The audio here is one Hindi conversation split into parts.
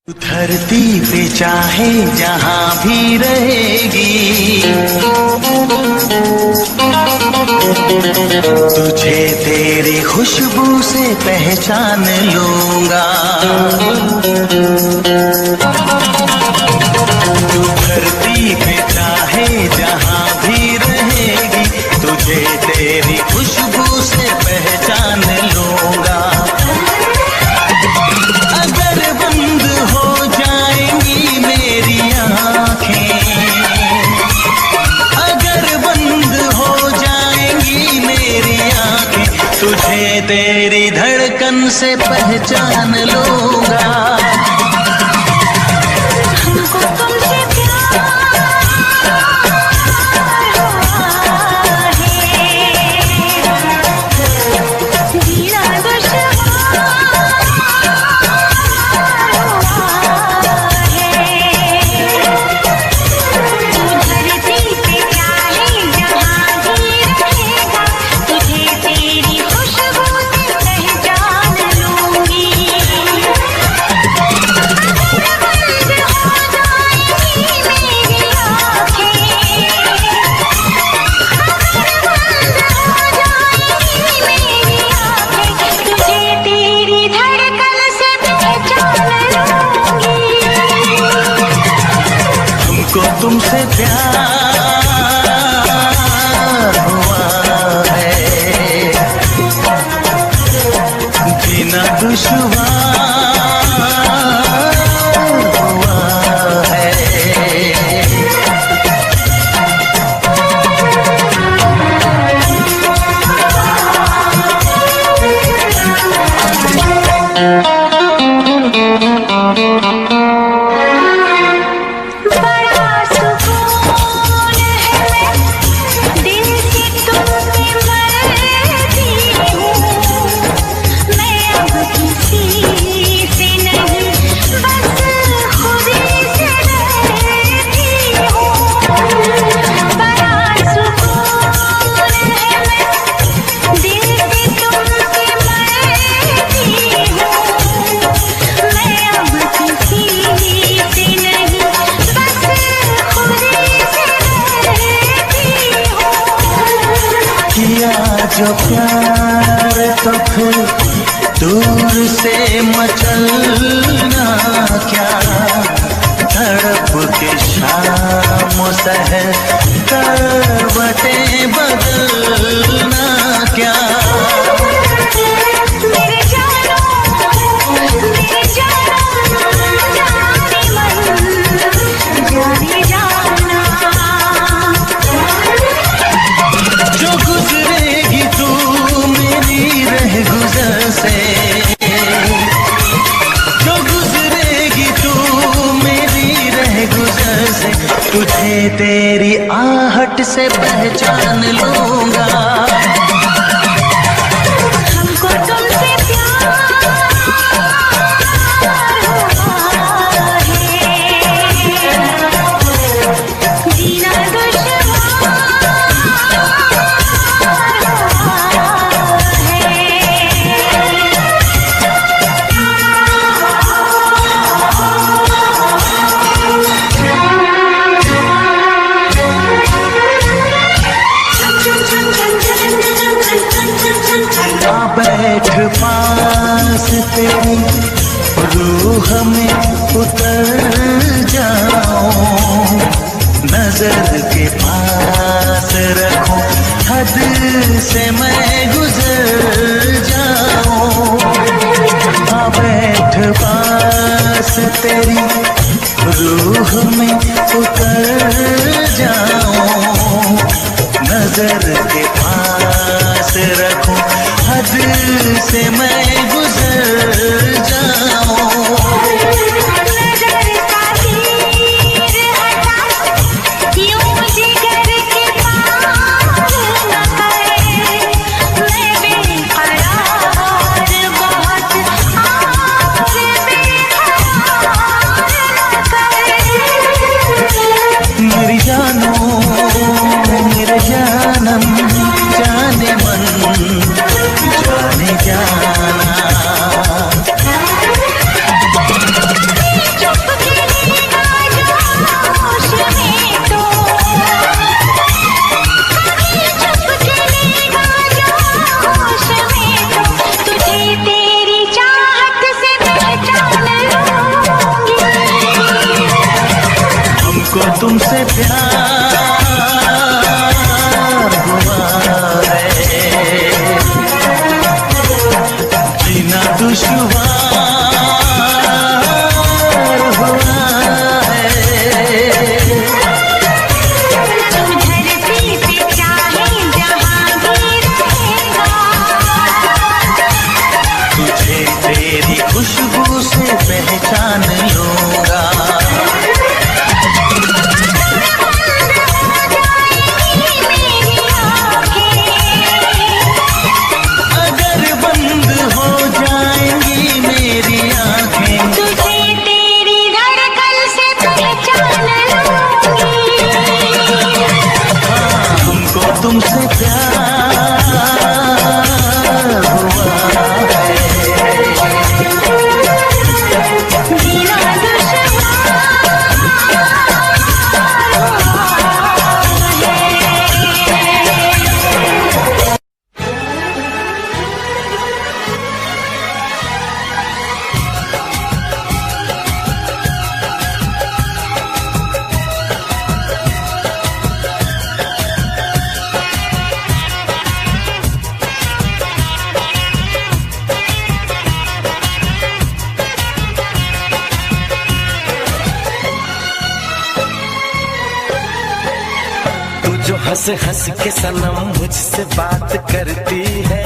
धरती पे चाहे जहाँ भी रहेगी, तुझे तेरी खुशबू से पहचान लूंगा। तू धरती पे चाहे जहाँ भी रहेगी, तुझे तेरी खुशबू से पहचान लूंगा। अगर बंद हो जाएंगी मेरी आँखें, अगर बंद हो जाएंगी मेरी आँखें, तुझे तेरी धड़कन से पहचान लूंगा। तुमसे प्यार हुआ है, जीना दुश्वार हुआ है। जो प्यार तो फिर दूर से मचलना क्या, तड़प के शाम सहर करवटें बदलना क्या। तुझे तेरी आहट से पहचान लूंगा। हमको तुमसे प्यार हुआ है, जीना बैठ पास तेरी रूह में उतर जाऊं, नजर के पास रखूं, हद से मैं गुजर जाऊं। बैठ पास तेरी रूह में उतर जाऊं, नजर के पास रखूं, हद से मैं गुजर जाऊं। नजर का तीर हटा, यूं जिगर के पार न करे, मैं बेकरार बहुत और बेकरार न करे। मेरी जानो मेरा जानम जाने मन जाने जाना, तुमसे प्यार हुआ है, जीना दुश्वार हुआ है। तू धरती पे चाहे जहाँ भी रहेगा, तुझे तेरी खुशबू से पहचान लूंगा। अगर बंद हो जाएंगी मेरी आंखें, तुझे तेरी धड़कन से पहचान लूंगी। हाँ, तुमको तुमसे प्यार हुआ है, जीना तू जो हंस हंस के सनम मुझसे बात करती है,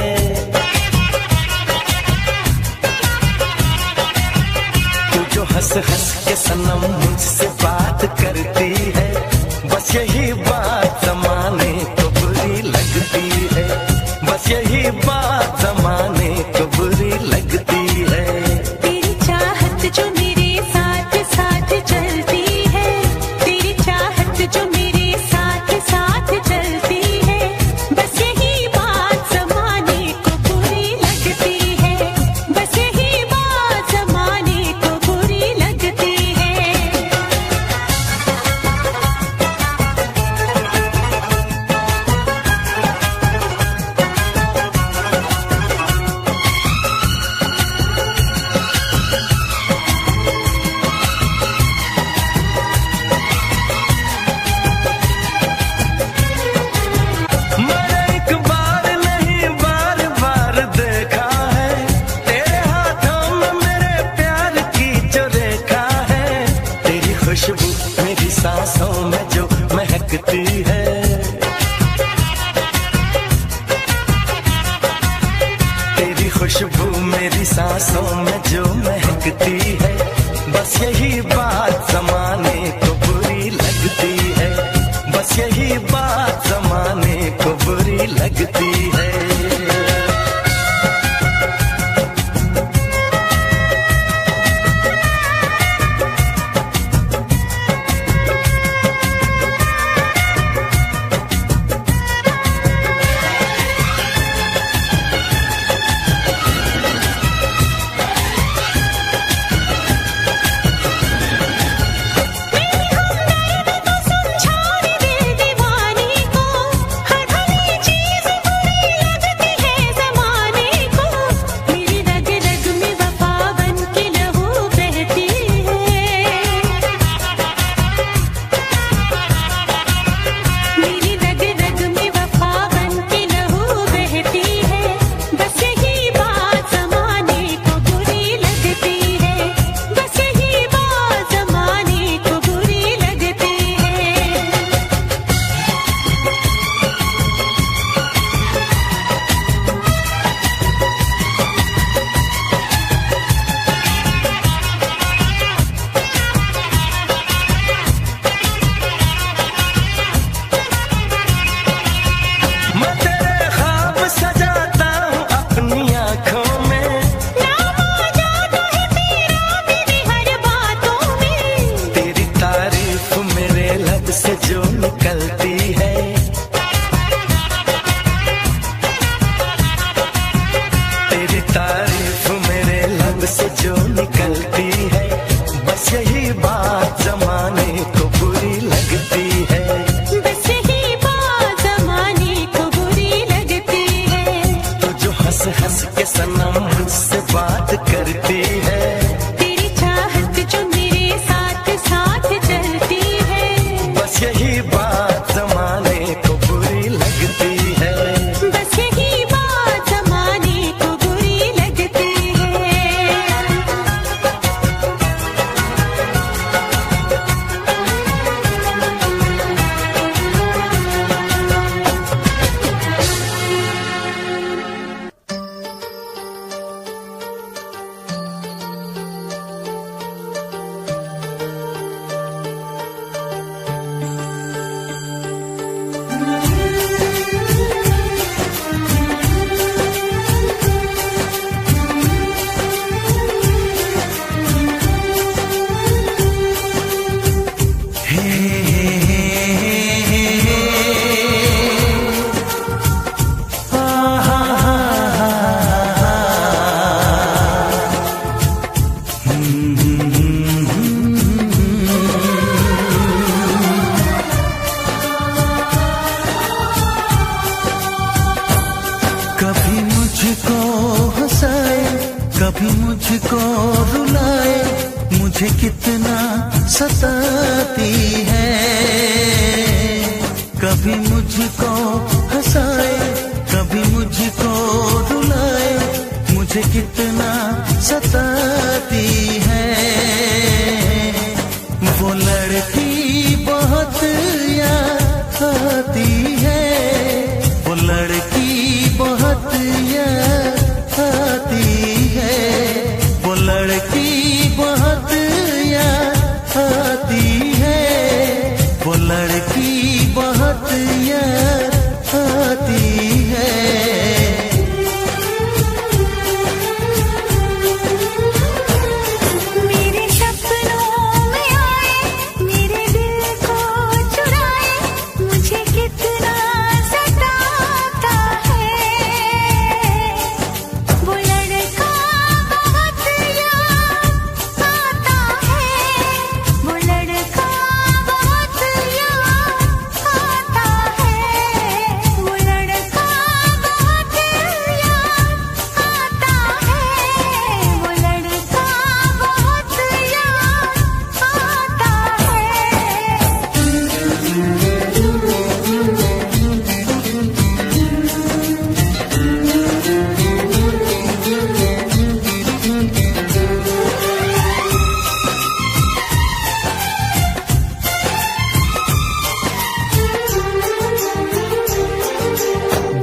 तू जो हंस हंस के सनम मुझसे बात करती है, बस यही बात जमाने को बुरी लगती है, बस यही बात जमाने को बुरी लगती है। तेरी चाहत जो मेरे साथ साथ चलती है, तेरी चाहत जो मेरे साथ साथ चलती है, बस यही बात जमाने को बुरी लगती है, बस यही बात जमाने को बुरी लगती है। मैंने एक बार नहीं बार बार देखा है, तेरे हाथों में मेरे प्यार की जो रेखा है, तेरी खुशबू मेरी सांसों में जो महकती है, तेरी खुशबू मेरी सांसों में जो महकती है, बस यही बात जमाने को बुरी लगती है, बस यही बात जमाने को बुरी लगती है। समझाने दिल दीवाने को, हर भली चीज बुरी लगती है जमाने को, मेरी रग रग में वफा बन के लहू बहती है, मेरी रग रग में वफा बन के लहू बहती है, बस यही बात जमाने को बुरी लगती है, बस यही बात जमाने को बुरी लगती है। मैं तेरे ख्वाब सजाता हूँ अपनी आँखों में, नाम आ जाता है तेरा मेरी हर बातों में, तेरी तारीफ मेरे लब से जो निकलती है, तेरी तारीफ मेरे लब से जो निकलती है, बस यही बात जमाने को बुरी लगती है, बस यही बात जमाने को बुरी लगती है। तू जो हंस हंस के सनम मुझसे बात करती है, तेरी चाहत जो मेरे साथ साथ चलती है, मुझे कितना सताती है। कभी मुझको हंसाए, कभी मुझको रुलाए, मुझे कितना सताती है। वो लड़की बहुत याद आती है, वो लड़की बहुत याद आती है, वो लड़की बहुत याद आती है, वो लड़की बहुत याद आती है। मेरे सपनों में आए, मेरे दिल को चुराए, मुझे कितना सताता है। वो लड़का बहुत याद आता है, वो लड़का बहुत याद आता है, वो लड़का बहुत याद आता है, वो लड़का बहुत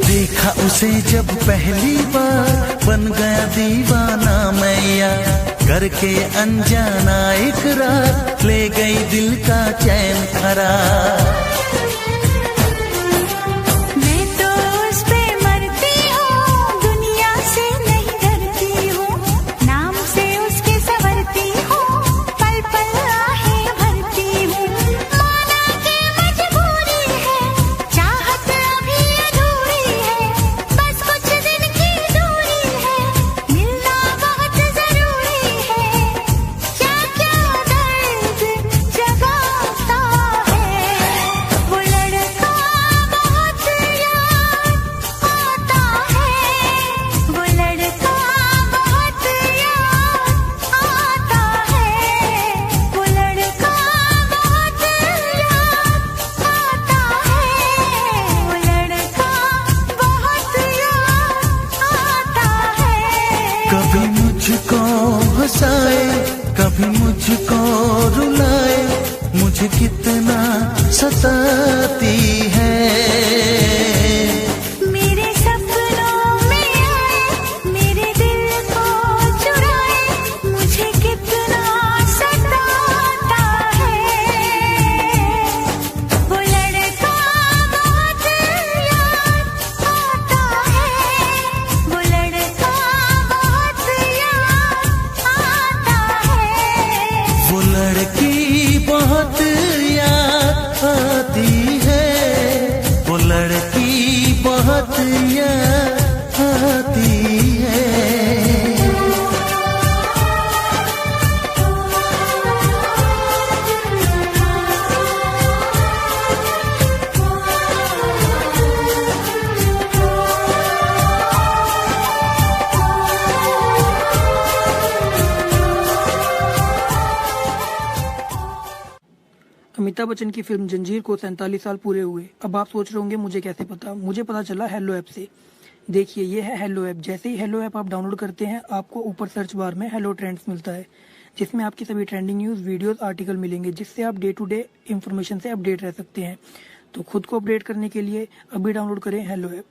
देखा उसे जब पहली बार, बन गया दीवाना मैया, करके अनजाना इकरार, ले गई दिल का चैन करार। मैं तो उस पे मरती हूँ, दुनिया से नहीं डरती हूँ, नाम से उसके संवरती हूँ, पल पल आहें भरती हूँ। माना कि मजबूरी है, चाहत अभी अधूरी है, बस कुछ दिन की दूरी है, मिलना बहुत जरूरी है। क्या क्या दर्द जगाता है, वो लड़का बहुत याद आता है, वो लड़का बहुत याद आता है, वो लड़का बहुत याद आता है, वो लड़का बहुत याद आता है। कभी मुझको हंसाए, कभी मुझको रुलाए, मुझे कितना सताती है। मेरे सपनों में आए, मेरे दिल को चुराए, मुझे कितना सताता है। वो लड़का बहुत याद आता है, वो लड़का बहुत याद आता है। वो लड़की बहुत याद आती है, वो लड़की बहुत याद आती है। अमिताभ बच्चन की फिल्म जंजीर को 47 साल पूरे हुए। अब आप सोच रहे होंगे मुझे कैसे पता। मुझे पता चला हेलो ऐप से। देखिए ये है हेलो ऐप। जैसे ही हेलो ऐप आप डाउनलोड करते हैं, आपको ऊपर सर्च बार में हेलो ट्रेंड्स मिलता है, जिसमें आपकी सभी ट्रेंडिंग न्यूज़, वीडियोस, आर्टिकल मिलेंगे, जिससे आप डे टू डे इंफॉर्मेशन से अपडेट रह सकते हैं। तो खुद को अपडेट करने के लिए अभी डाउनलोड करें हेलो ऐप।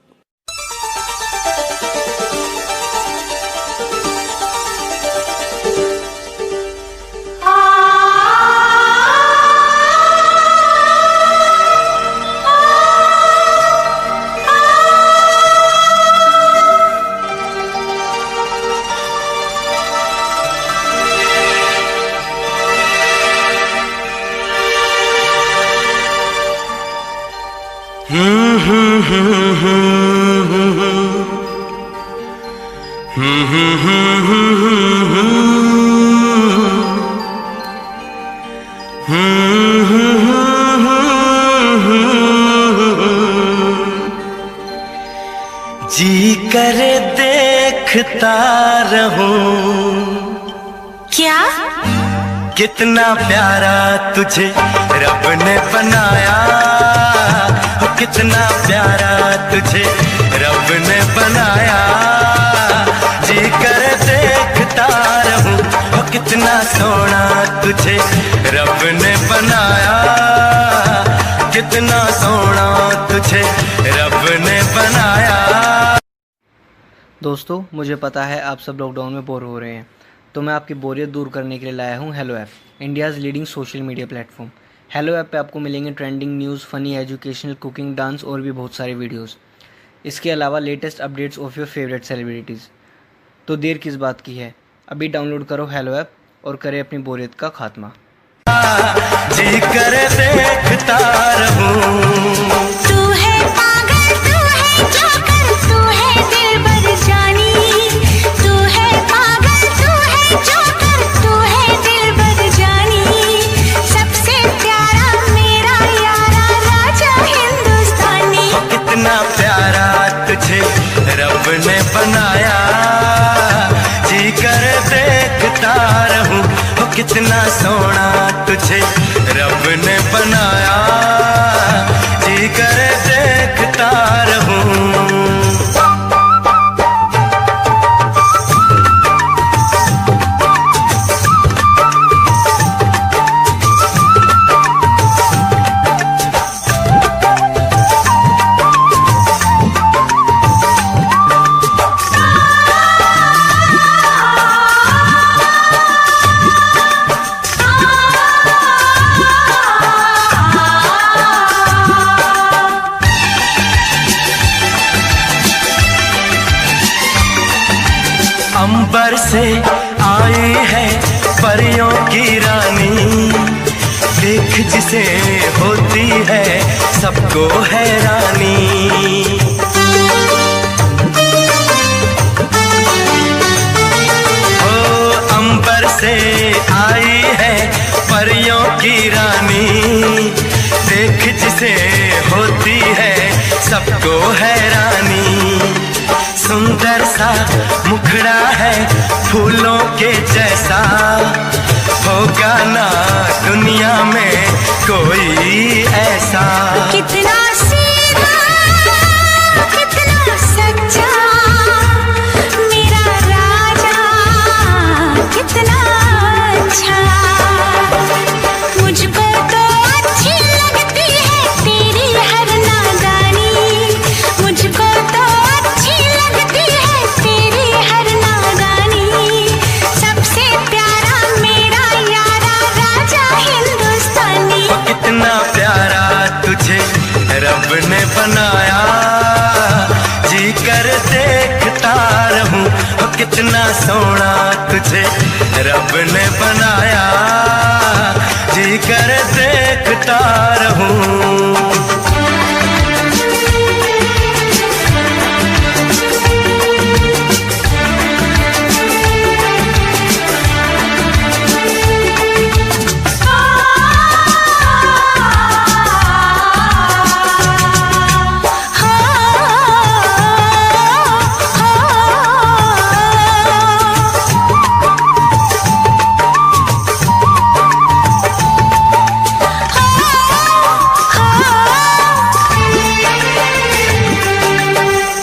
जी करे देखता रहूं, क्या कितना प्यारा तुझे रब ने बनाया, हो कितना प्यारा तुझे रब ने बनाया। जी कर देखता रहूं, हो कितना सोना तुझे रब ने बनाया, कितना सोना तुझे रब ने बनाया। दोस्तों, मुझे पता है आप सब लॉकडाउन में बोर हो रहे हैं, तो मैं आपकी बोरियत दूर करने के लिए लाया हूँ hello app, India's leading social media platform. Hello app पे आपको मिलेंगे trending news, funny, educational, cooking, dance और भी बहुत सारे वीडियोस। इसके अलावा latest updates of your favourite celebrities. तो देर किस बात की है, अभी डाउनलोड करो हेलो ऐप और करें अपनी बोरियत का खात्मा। जी कर देखता रहूं। तू है पागल, तू है जोकर, तू है दिलबर जानी। तू है पागल, तू है जोकर, तू है दिलबर जानी। सबसे प्यारा मेरा यारा राजा हिंदुस्तानी। हो कितना प्यारा तुझे रब ने बनाया, जी कर देखता रहूं। हो कितना सोना तुझे रब ने बनाया, जी कर देखता रहूं। अंबर से आई है परियों की रानी, देख जिसे होती है सबको हैरानी। ओ अंबर से आई है परियों की रानी, देख जिसे होती है सबको हैरानी। सुंदर सा मुखड़ा है फूलों के जैसा, होगा ना दुनिया में कोई ऐसा। कितना सीधा, कितना सच्चा मेरा राजा, कितना अच्छा। मुझको तो अच्छी लगती है तेरी हर नादानी। मुझको तो अच्छी लगती है तेरी हर नादानी। सबसे प्यारा मेरा यारा राजा हिंदुस्तानी। हो कितना प्यारा तुझे रब ने बनाया, जी कर देखता रहूं। हो कितना सोना तुझे रब ने बनाया, जी कर देखता रहूं।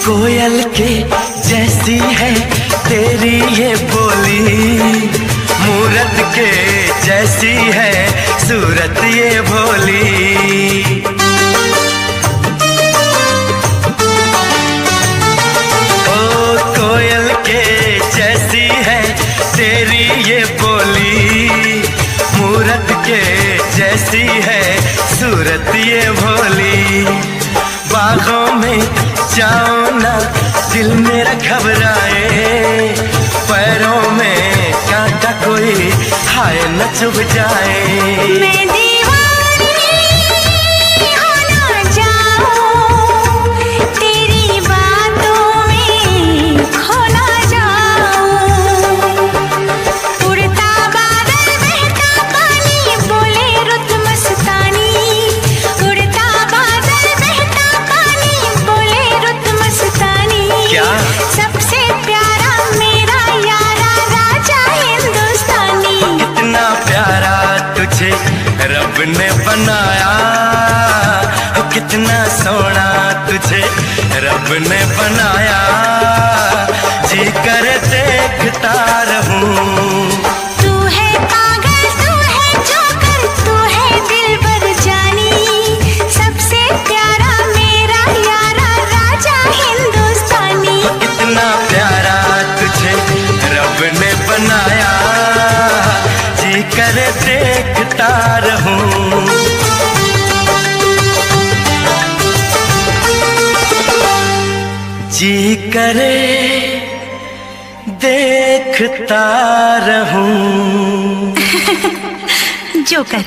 कोयल के जैसी है तेरी ये बोली, मूरत के जैसी है सूरत ये भोली। ओ कोयल के जैसी है तेरी ये बोली, मूरत के जैसी है सूरत ये भोली। बागों में जाओ ना दिल मेरा घबराए, पैरों में कांटा कोई हाय न चुभ जाए। मैं दीवानी हो ना जाऊं, तेरी बातों में खो ना जाऊं। उड़ता बादल बहता पानी बोले रुत मस्तानी। उड़ता बादल बहता पानी बोले रुत मस्तानी। क्या? सबसे प्यारा मेरा यारा राजा हिंदुस्तानी। कितना प्यारा तुझे रब ने बनाया, कितना सोना तुझे रब ने बनाया, जी कर देखता रहूं। तू है पागल, तू है जोकर, तू है दिलबर जानी, सबसे प्यारा मेरा यारा राजा हिंदुस्तानी। कितना प्यारा तुझे रब ने बनाया, जी कर देखता रहूं। जी करे देखता रहूं। जोकर।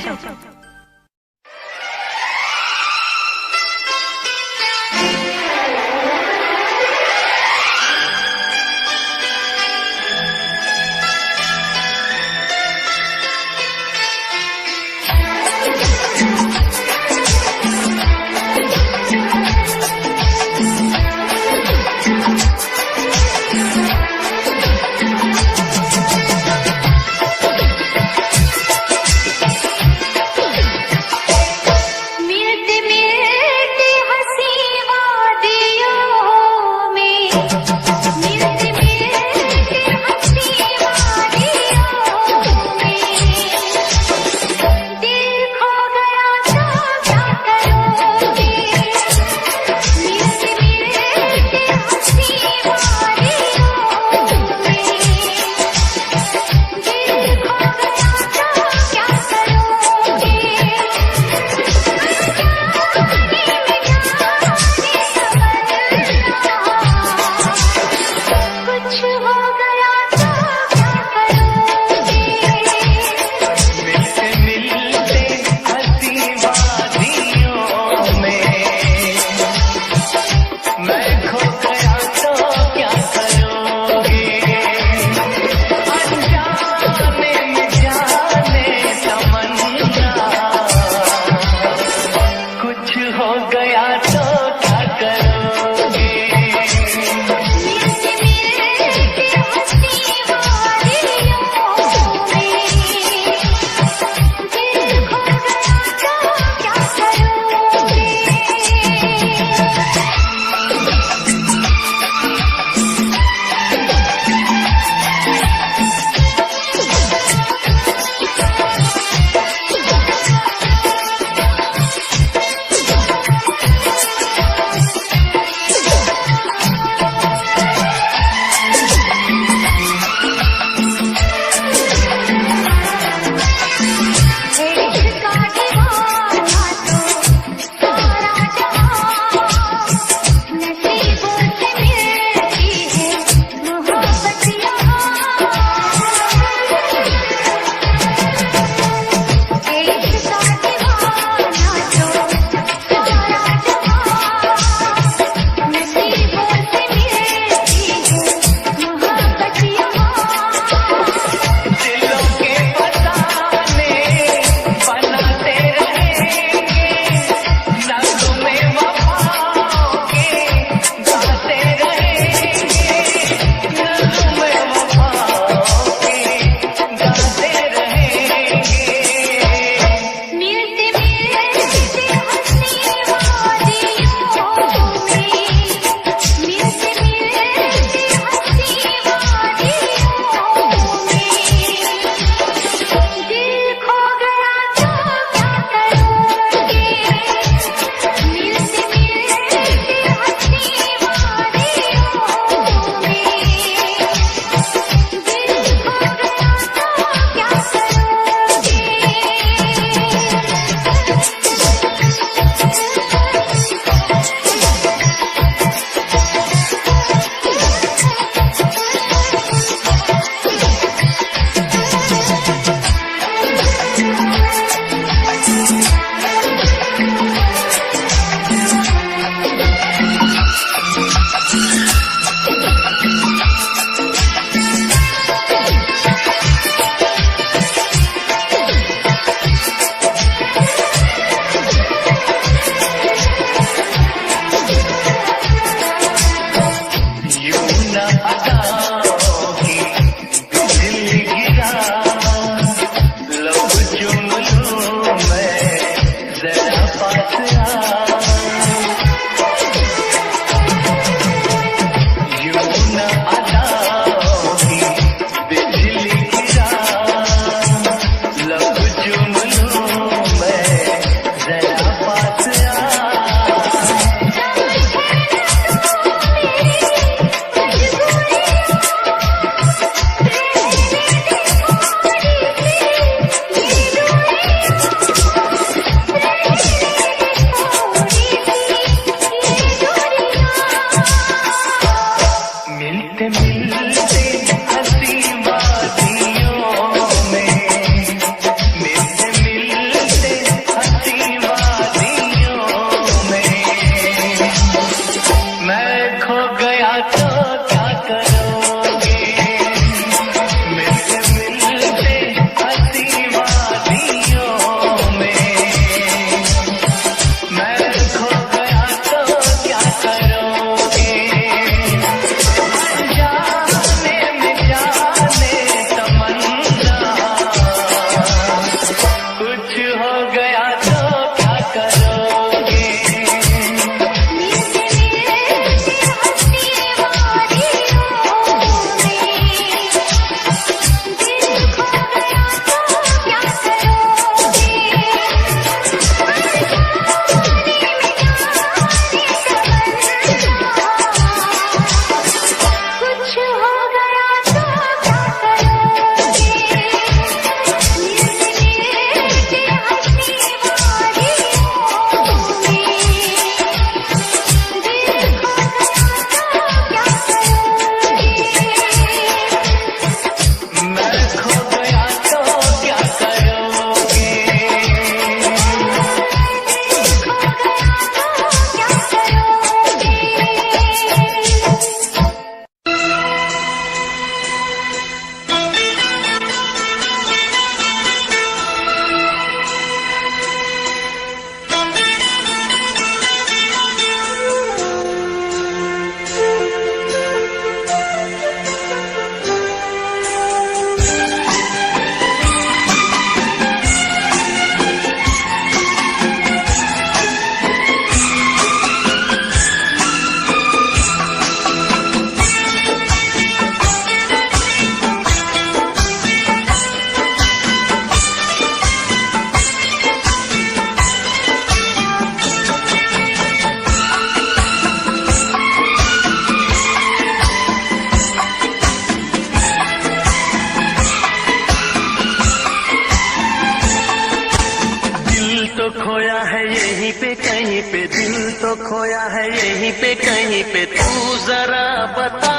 तो खोया है यहीं पे कहीं पे, दिल तो खोया है यहीं पे कहीं पे, तू जरा बता,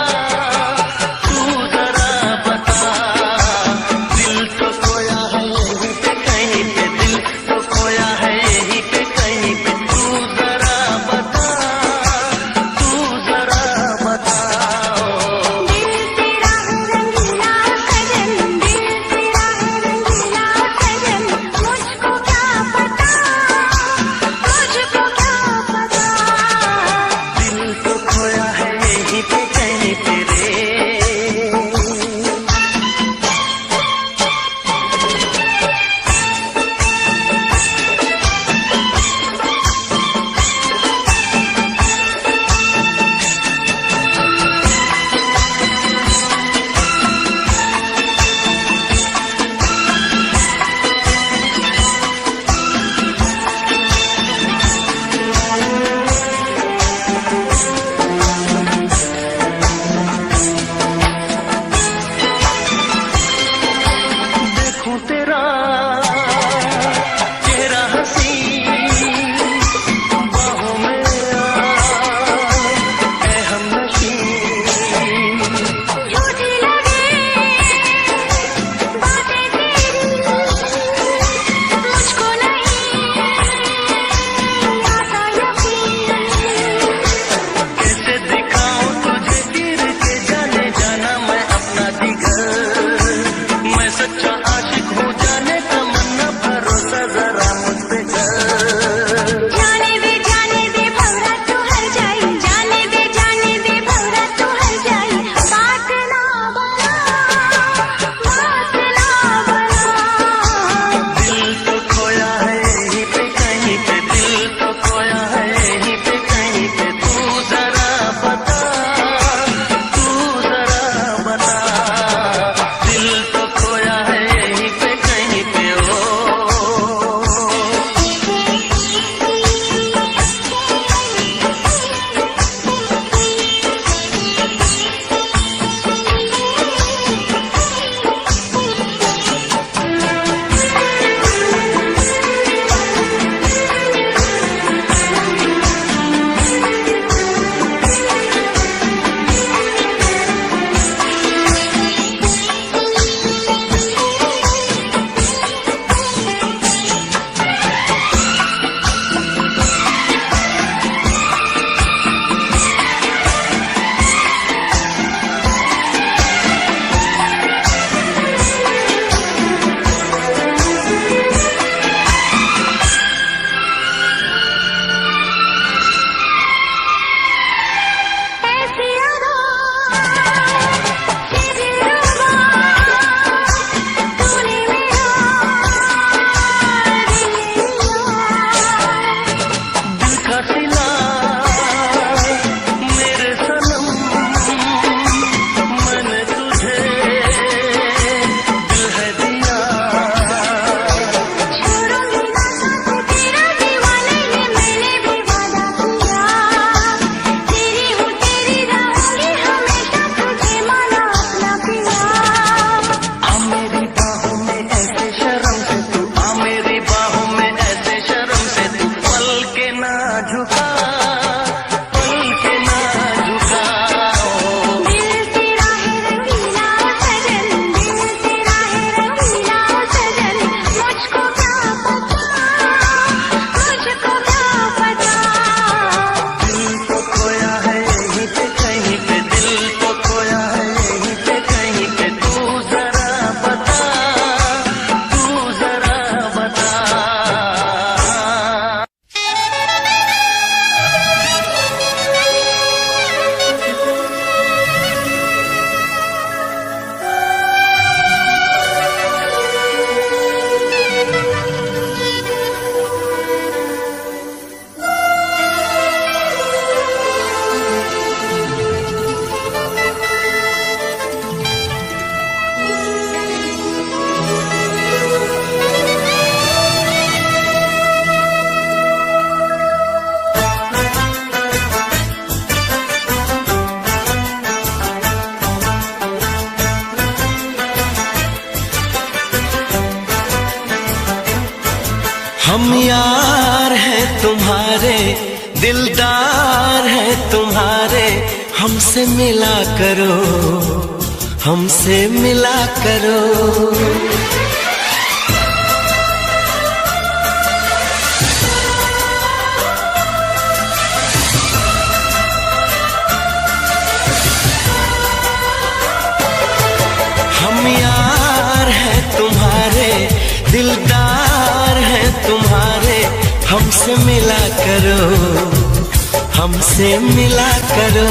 तू जरा बता। दिल तो खोया है यहीं पे कहीं पे, दिल तो खोया है यहीं पे कहीं पे, तू जरा बता, तू जरा बता। दिल तेरा है रंगीला सजन, दिल तेरा है रंगीला सजन, मुझको क्या पता, तुझको क्या पता। दिल तो खोया है यहीं पे कहीं पे रे। हम यार हैं तुम्हारे, दिलदार हैं तुम्हारे, हमसे मिला करो, हमसे मिला करो। हम यार हैं तुम्हारे, दिलदार हैं तुम्हारे, हमसे मिला करो, हमसे मिला करो।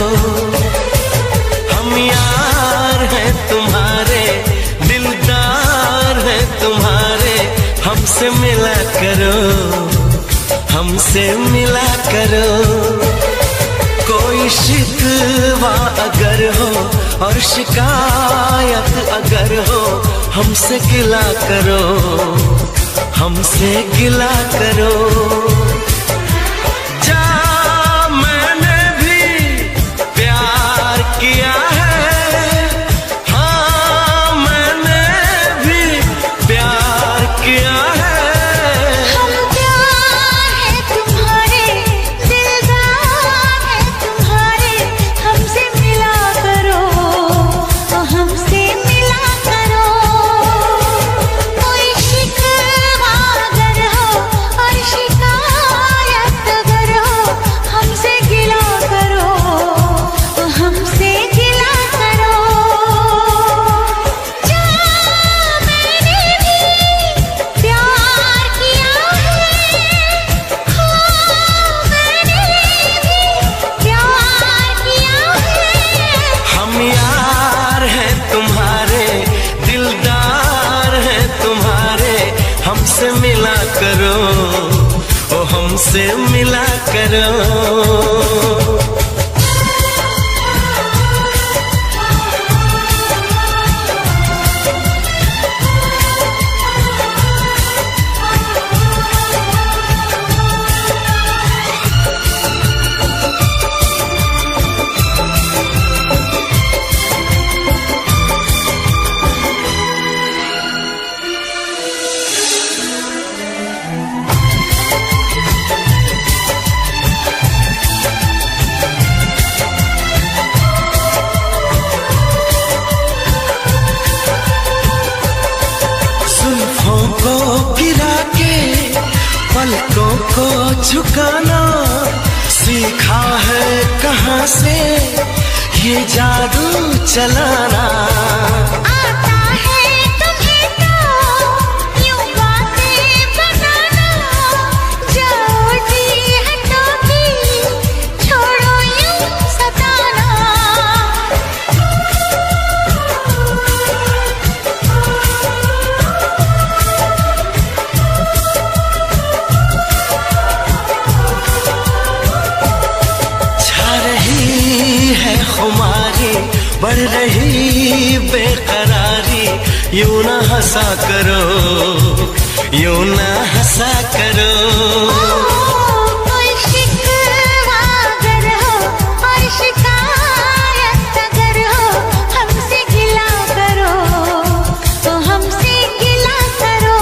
हम यार हैं तुम्हारे, दिलदार हैं तुम्हारे, हमसे मिला करो, हमसे मिला करो। कोई शिकवा अगर हो और शिकायत अगर हो, हमसे गिला करो, हमसे गिला करो। जा मैंने भी प्यार किया है, हाँ मैंने भी प्यार किया है। हम प्यार है तुम्हारे, दिलदार है तुम्हारे, हमसे मिला करो, हमसे मिला करो। कोई शिकवा अगर हो और शिकायत अगर हो, हमसे गिला करो, हमसे गिला करो। जा मैंने भी प्यार किया है, हाँ मैंने भी प्यार किया है। हम यार हैं तुम्हारे, दिलदार हैं तुम्हारे, हमसे मिला करो, ओ हमसे मिला करो। जुल्फों को गिरा के पलकों को झुकाना सीखा है कहाँ से ये जादू चलाना। आता है तुम्हें तो यूं बातें बनाना, जाओ जी हटो भी, छोड़ो यूं सताना। छा रही है खुमारी, बढ़ रही बेकरारी, यूं ना हंसा करो, यूं ना हंसा करो। कोई शिकवा अगर हो और शिकायत अगर हो, हमसे गिला करो, तो हमसे गिला करो।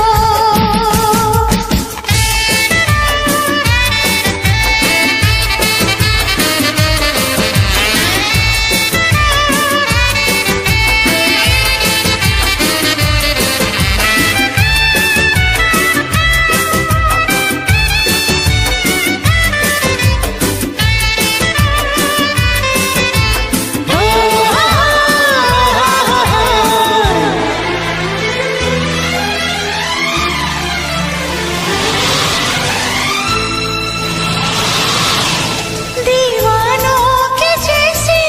दीवानों के जैसे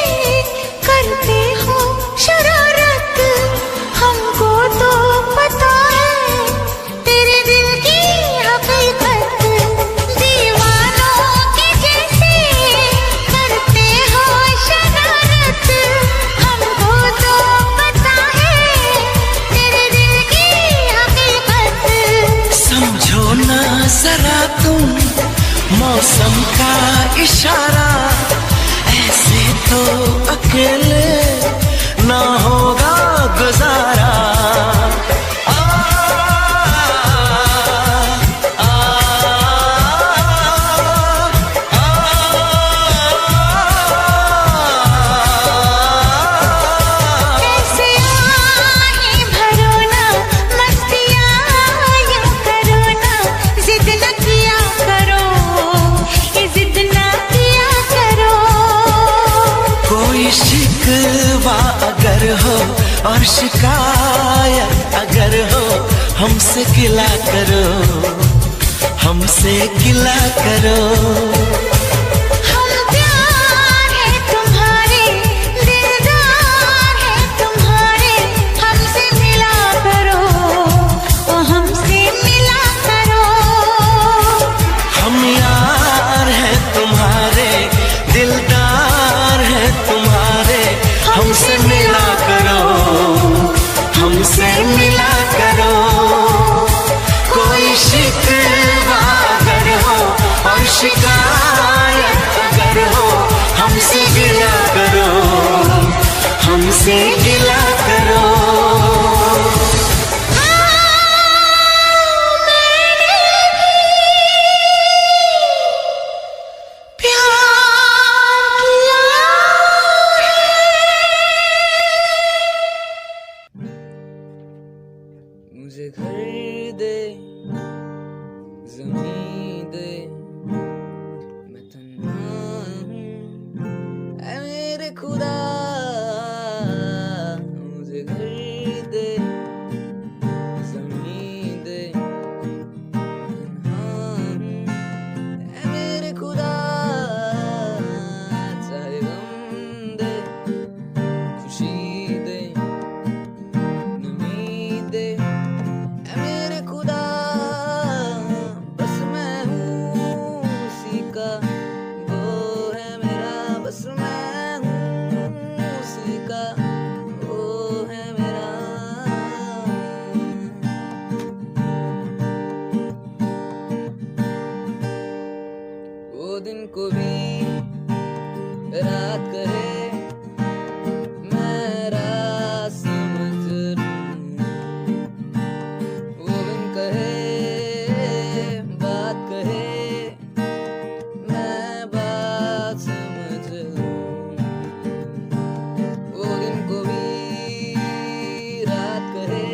करते हो शरारत, हमको तो पता है तेरे दिल की हकीकत। दीवानों के जैसे करते हो शरारत, हमको तो पता है तेरे दिल की हकीकत। समझो ना जरा तुम मौसम का इशारा, ऐसे तो अकेले ना होगा गुजारा। आ, आ, और शिकायत अगर हो हमसे गिला करो, हमसे गिला करो। हम प्यार है तुम्हारे, दिलदार है तुम्हारे, हमसे मिला करो, ओ हमसे मिला करो। हम यार हैं तुम्हारे, दिलदार हैं तुम्हारे, हमसे मिला करो, हमसे मिला करो। कोई शिकवा अगर हो और शिकायत अगर हो हमसे गिला करो, हमसे गिला करो। मुझे घर दे, ज़मीन दे, मैं तन्हा हूँ ऐ मेरे खुदा। मुझे घर दे, ज़मीन दे, तन्हा हूँ ऐ मेरे खुदा। चाहे गम दे, खुशी दे, नमी दे ऐ मेरे खुदा। बस मैं हूँ उसी का, वो है मेरा। बस मैं हूँ उसी का, वो है मेरा। वो दिन को भी रात कहे, मैं रात समझ लूं। वो दिन कहे, बात कहे, मैं बात समझ लूं। वो दिन को भी रात कहे,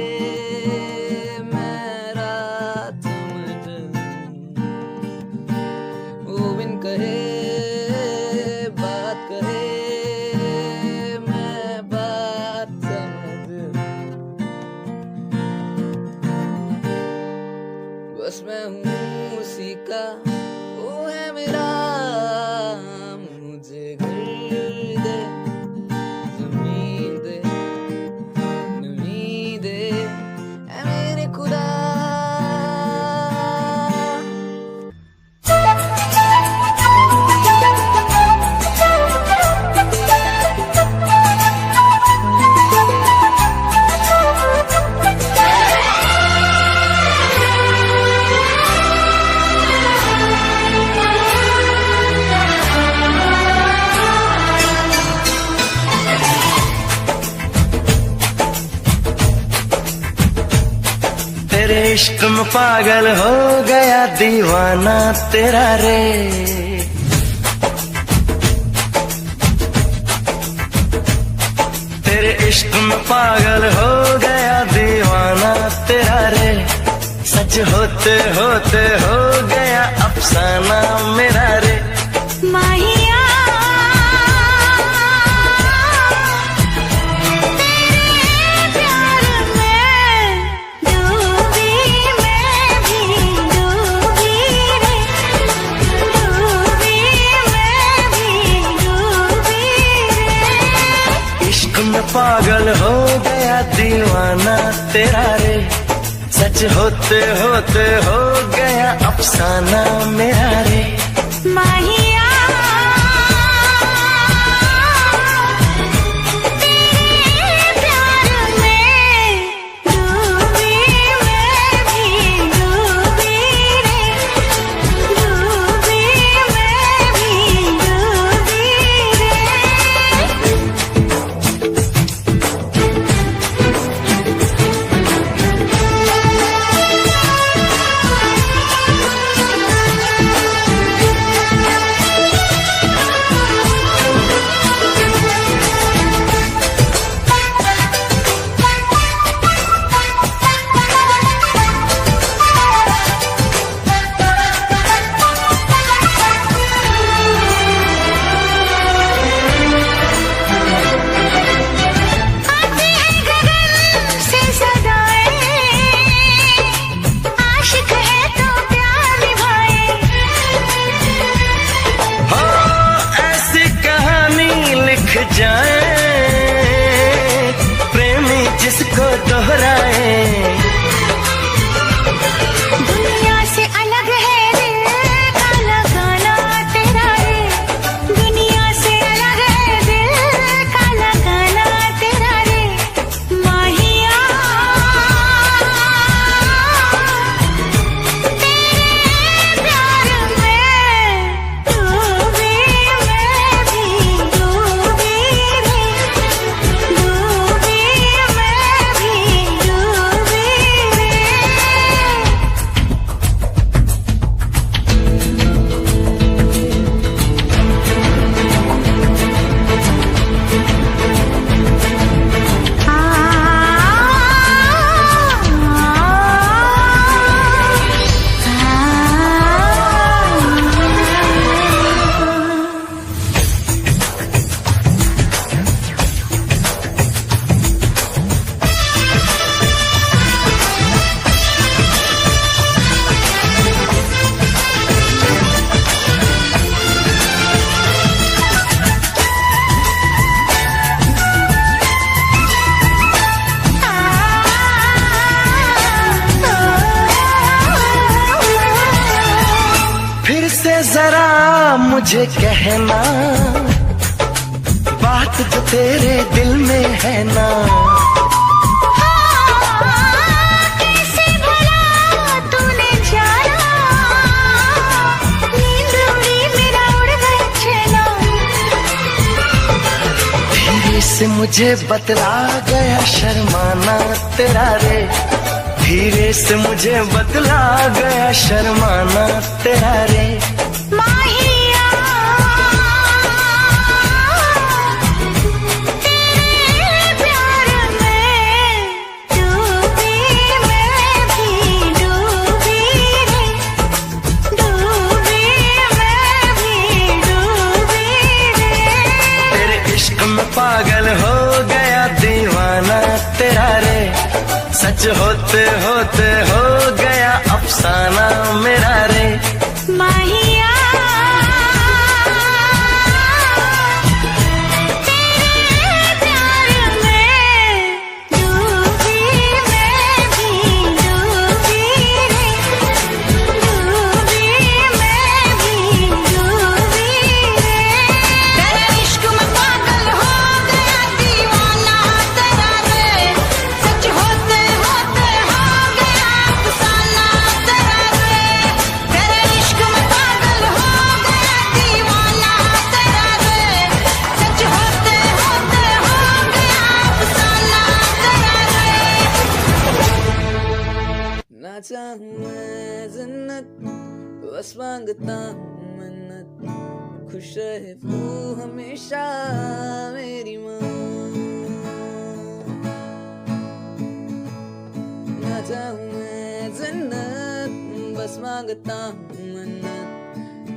मैं रात समझ लूं। वो दिन कहे, बात कहे, मैं बात समझ लूं। बस मैं हूँ उसी का, वो है मेरा। मुझे घर दे, ज़मीन दे, नमी दे ऐ मेरे खुदा। तेरे इश्क में पागल हो गया दीवाना तेरा रे। तेरे इश्क में पागल हो गया दीवाना तेरा रे। सच होते होते हो गया अफसाना मेरा रे। माहिया तेरे प्यार में डूबी, मैं भी डूबी रे, डूबी मैं भी डूबी रे। इश्क में पागल हो गया दीवाना तेरा रे। सच होते होते हो गया अफसाना मेरा रे। माहिया तेरे प्यार में डूबी, मैं भी डूबी रे, डूबी मैं भी डूबी रे। जाए, प्रेमी जिसको दोहराए। दुनिया से अलग है दिल का लगाना तेरा रे, दुनिया से अलग है दिल का लगाना तेरा रे, माहिया तेरे प्यार में डूबी मैं भी, डूबी रे, डूबी मैं भी, डूबी रे। फिर से जरा मुझे कहना, बात जो तेरे दिल में है ना। कैसे भला तूने जाना, नींद उड़ी मेरा उड़ गया चैना। धीरे से मुझे बतला गया शर्माना तेरा रे, धीरे से मुझे बतला गया शर्माना तेरा रे। माहिया तेरे प्यार में डूबी मैं भी, डूबी रे, डूबी मैं भी, डूबी रे। तेरे इश्क में पागल हो गया दीवाना तेरा रे, सच होते होते हो गया अफसाना मेरा रे। माहिया तेरे प्यार में डूबी मैं भी, डूबी रे, डूबी मैं भी, डूबी रे। तेरे इश्क में पागल हो गया दीवाना तेरा रे, सच होते होते हो गया अफसाना तेरा रे। तेरे इश्क में पागल हो गया दीवाना तेरा रे, सच होते होते हो गया अफसाना तेरा रे। ना चाहूं मैं जन्नत, बस मांगता हूँ मन्नत, खुश रहे तू हमेशा मेरी माँ। ना चाहूं मैं जन्नत, बस मांगता हूँ मन्नत,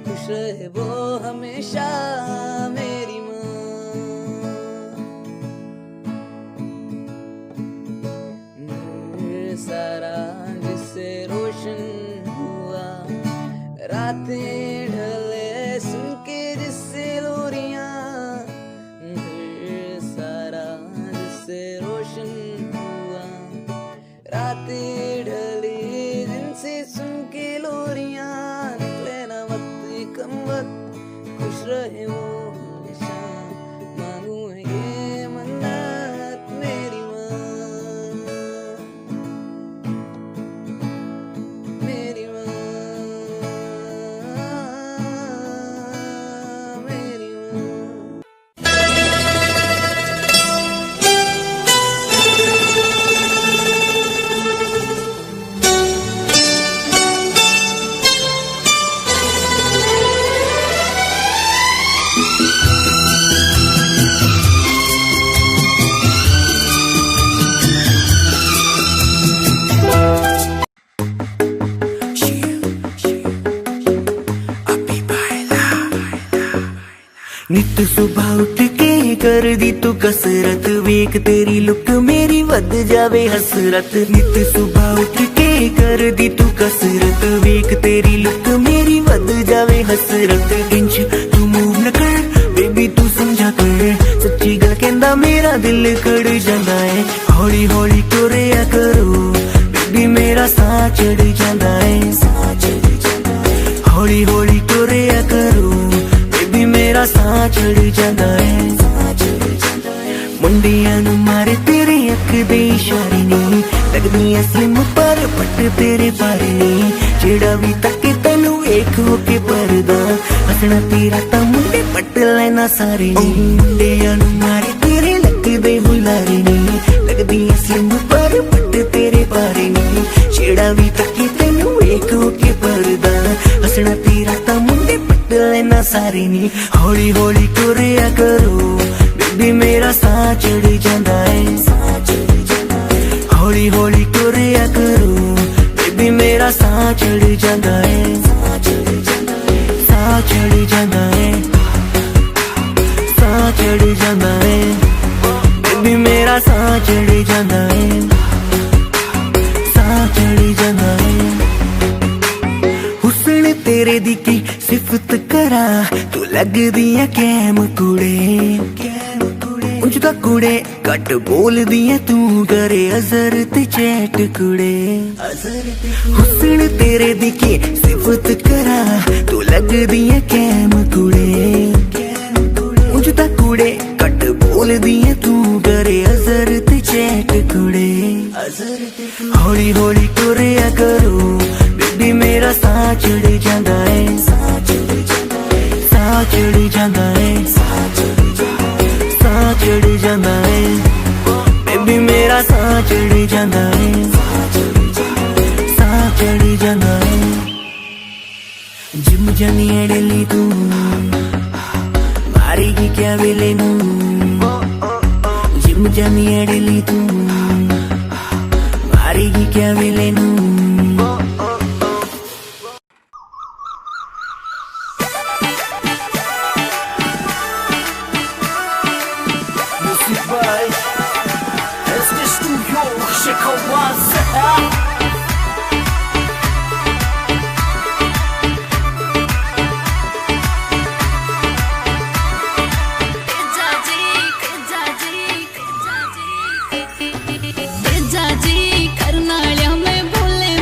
खुश रहे वो हमेशा मेरी माँ। सारा जिससे रोशन हुआ, रातें ढले सुन के जिससे लोरियां। सारा जिससे रोशन हुआ, रातें ढली जिनसे सुन के लोरियां। निकले ना वक्त कम वक्त, खुश रहे वो हमेशा, मांगू है ये मन्नत मेरी माँ, मेरी माँ, मेरी माँ। नित सुबह उठ के कर दी तू कसरत, वेख तेरी लुक मेरी वध जावे हसरत। नित सुबह उठ के कर दी तू कसरत, वेख तेरी लुक मेरी वध जावे हसरत। इंच तू मूव न कर बेबी तू समझा कर, सच्ची दिल खड़ जांदा है हौली हौली तुरिया करो बेबी मेरा साह चढ़ जांदा है हौली हौली तुरिया करो बेबी मेरा साह चढ़ जांदा है मुंडियां नू मारे तेरे अख दे इशारे नी लगदियां स्लिम पर पट तेरे बारे नी जेड़ा भी तके तैनू वेख होके परदा हसना तेरा तां मुंडे पट लेना सारे नी मुंडियां नू मारे तेरे लगदे हुलारे नी लगदियां स्लिम पर पट तेरे बारे नी जेड़ा भी तके तैनू वेख होके परदा हसना तेरा तां मुंडे पट लेना सारे नी हौली हौली तुरिया करो बेबी मेरा साह चढ़ जांदा है हौली हौली तुरिया करो बेबी मेरा साह चढ़ जांदा है साह चढ़ जांदा है साह चढ़ जांदा है बेबी मेरा साह चढ़ जांदा है साह चढ़ जांदा है हुस्न तेरे दी की सिफत करा तू लगदी है कैम कुड़े उंज दा कुड़े घट बोलदी है तू करे अजर ते चैट कुड़े हुस्न तेरे दी की सिफत करा तू लगदी है कैम कुड़े उंज दा कुड़े घट बोलदी है तू करे अजर ते चैट कुड़े हौली हौली तुरिया करो बेबी मेरा साह चढ़ जांदा है साह चढ़ जांदा है साह चढ़ जांदा है बेबी मेरा साह चढ़ जांदा है साह चढ़ जांदा है जिम जानी अड़ली तू मारेगी क्या वेले नू जिम जानी अड़ली तू मारेगी क्या वेले नू करना लिया मैं भोले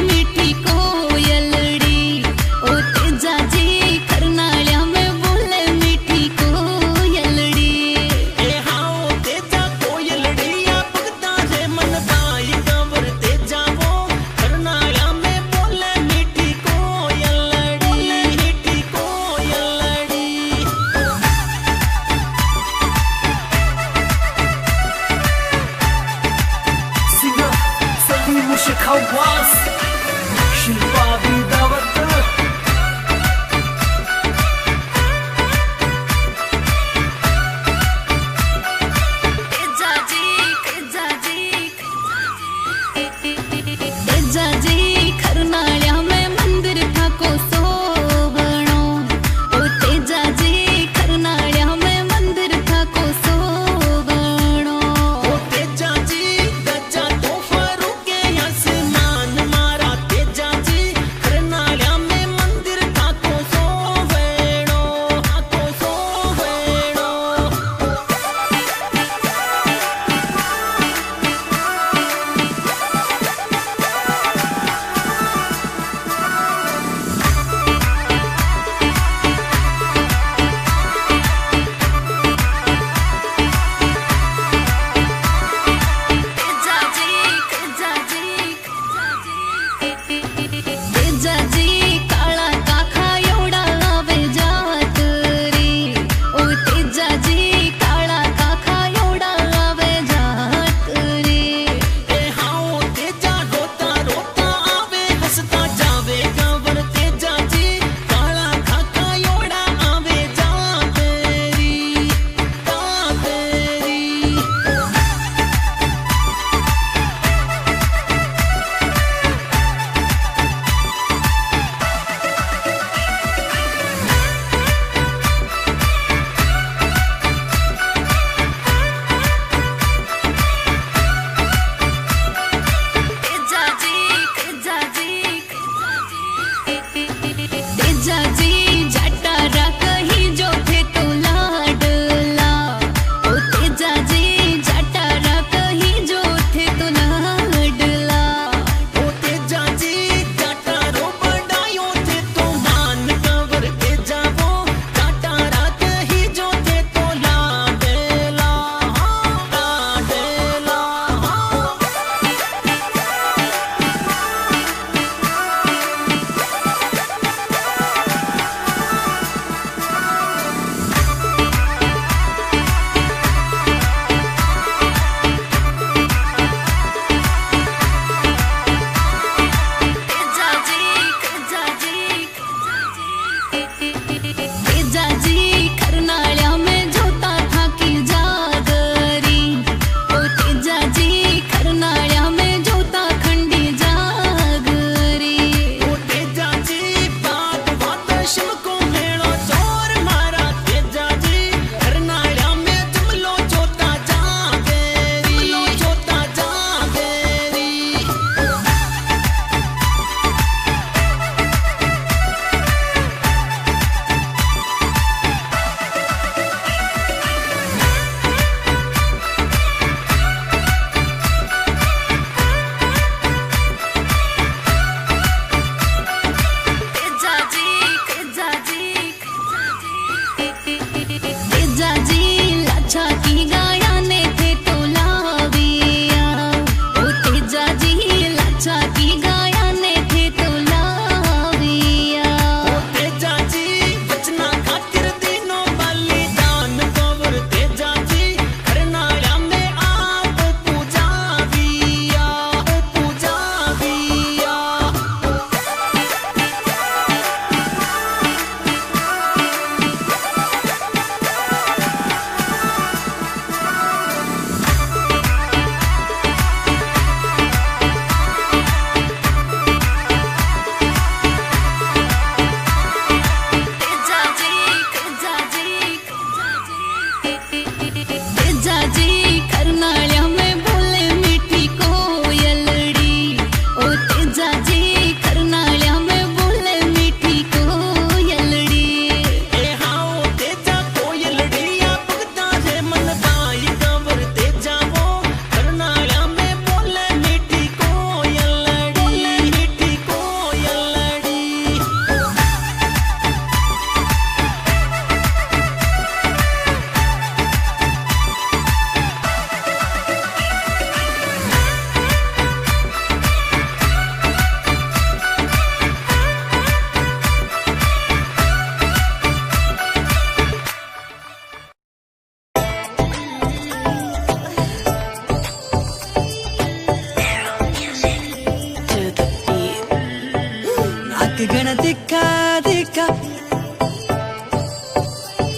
दिखा दिखा,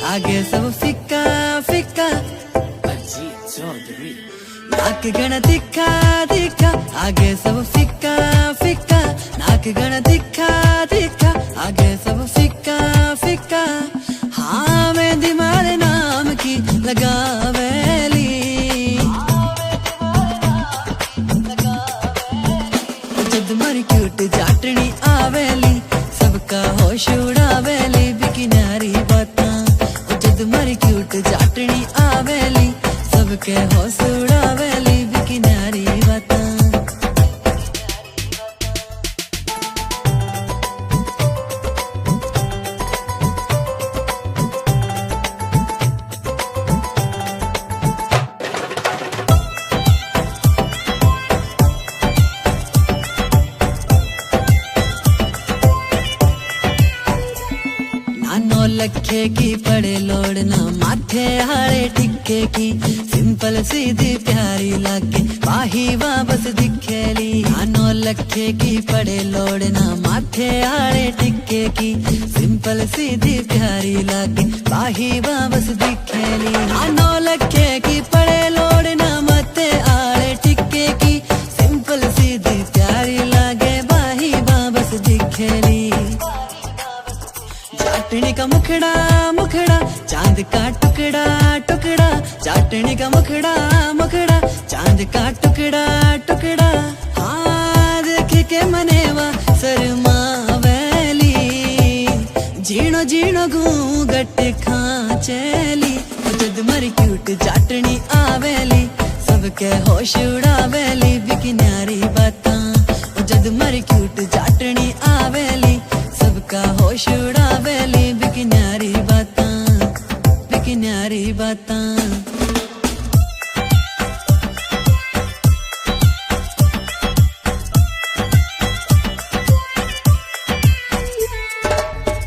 आगे सब फिक्का फिक्का। नाक गण दिखा दिखा, आगे सब फिक्का फिक्का। नाक गण दिखा दिखा, आगे सब फिक्का फिक्का। हाँ मैं दिमाग नाम की लगावेली, जद मर क्यूट जाटनी आवेली, सबका होश उड़ावेली बिकी न्यारी बातां। जद मर क्यूट जाटनी आवेली, सबके होश उड़ावेली बिकी न्यारी बातां। नौ लखे की पड़े लोड़ ना माथे हारे टिक्के की, सिंपल सीधी प्यारी लागे बाही वापस दिखेली। 9 लखे की पड़े लोड़ ना माथे हारे टिक्के की, सिंपल सीधी प्यारी लागे बाही वापस दिखेली। 9 लखे की पड़े लोड़ ना माथे हारे टिक्के की, सिंपल सीधी प्यारी लागे बाही वापस दिखेली। चाटनी का मुखड़ा मुखड़ा, चांद का टुकड़ा टुकड़ा। चाटनी का मुखड़ा मुखड़ा, चांद का टुकड़ा टुकड़ा। हाँ देख के मनेवा शर्मावेली, जीणो जीणो घूंघट खांचेली। जद मर क्यूट चाटनी आवेली, सबके होश उड़ावेली बिकी न्यारी बातां। जद मर क्यूट चाटनी आवेली, सबका होश उड़ावेली बिकी न्यारी बातां, बिकी न्यारी बातां।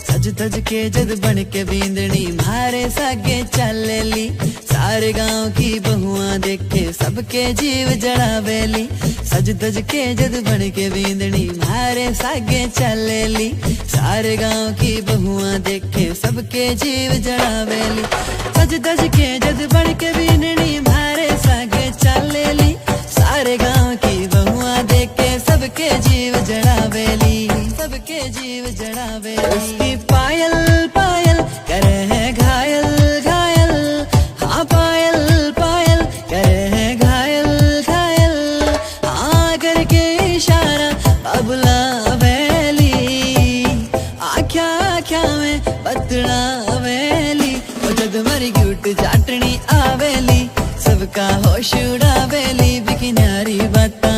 सज धज के जद बन के बींदनी मारे सागे चलेली, सारे गांव की बहुआं देखे सबके जीव जड़ावेली। सज धज के जद बन के बींदनी मारे सागे चलेली, सारे गांव की बहुआं देखे सबके जीव जड़ावेली। सज धज के जद बन के बींदनी मारे सागे चलेली, सारे गांव की बहुआं देखे सबके जीव जड़ावेली, सबके जीव जड़ावेली। उसकी पायल पायल करे है घायल घायल, हाँ पायल पायल करे है घायल घायल। हाँ करके इशारा बाबुला वेली, आख्या आख्या में बतड़ा वेली। जद मरी क्यूट चाटनी आवेली, सबका होश उड़ावेली बिकी न्यारी बातां।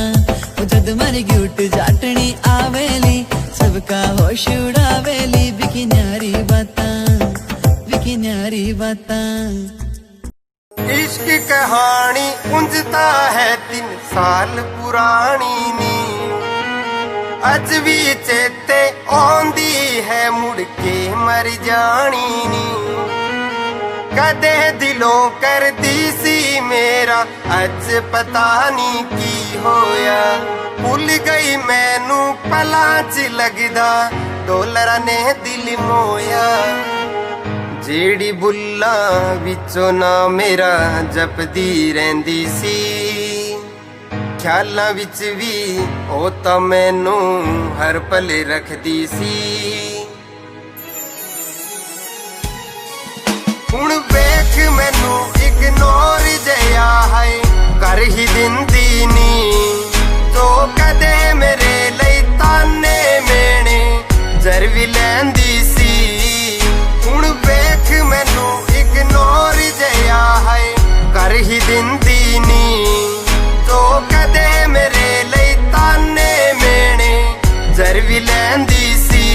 जद मरी क्यूट चाटनी आवेली, सबका होश उड़ावेली बिकी न्यारी बातां, बिकी न्यारी बातां। इश्क कहानी उंजता है 3 साल पुरानी नी, अज भी चेते आंदी है मुड़ के मर जानी नी। कदे दिलों कर दी सी मेरा, अज पता नहीं की होया। भुल गई मैनू पलां च लगदा, डोलरा ने दिल मोया। जेड़ी बुल्लां विचों ना मेरा जपदी रहिंदी सी, ख्यालां विच भी ओ तां मैनू हर पल रखदी सी। हुण वेख मैनू इग्नोर जया है कर ही दिंदी नी, जो कदे मेरे लई ताने मेने जर भी लैंदी सी। हुण वेख मैनू इग्नोर जया है कर ही दिंदी नी, जो कदे मेरे लई ताने मेने जर भी लैंदी सी।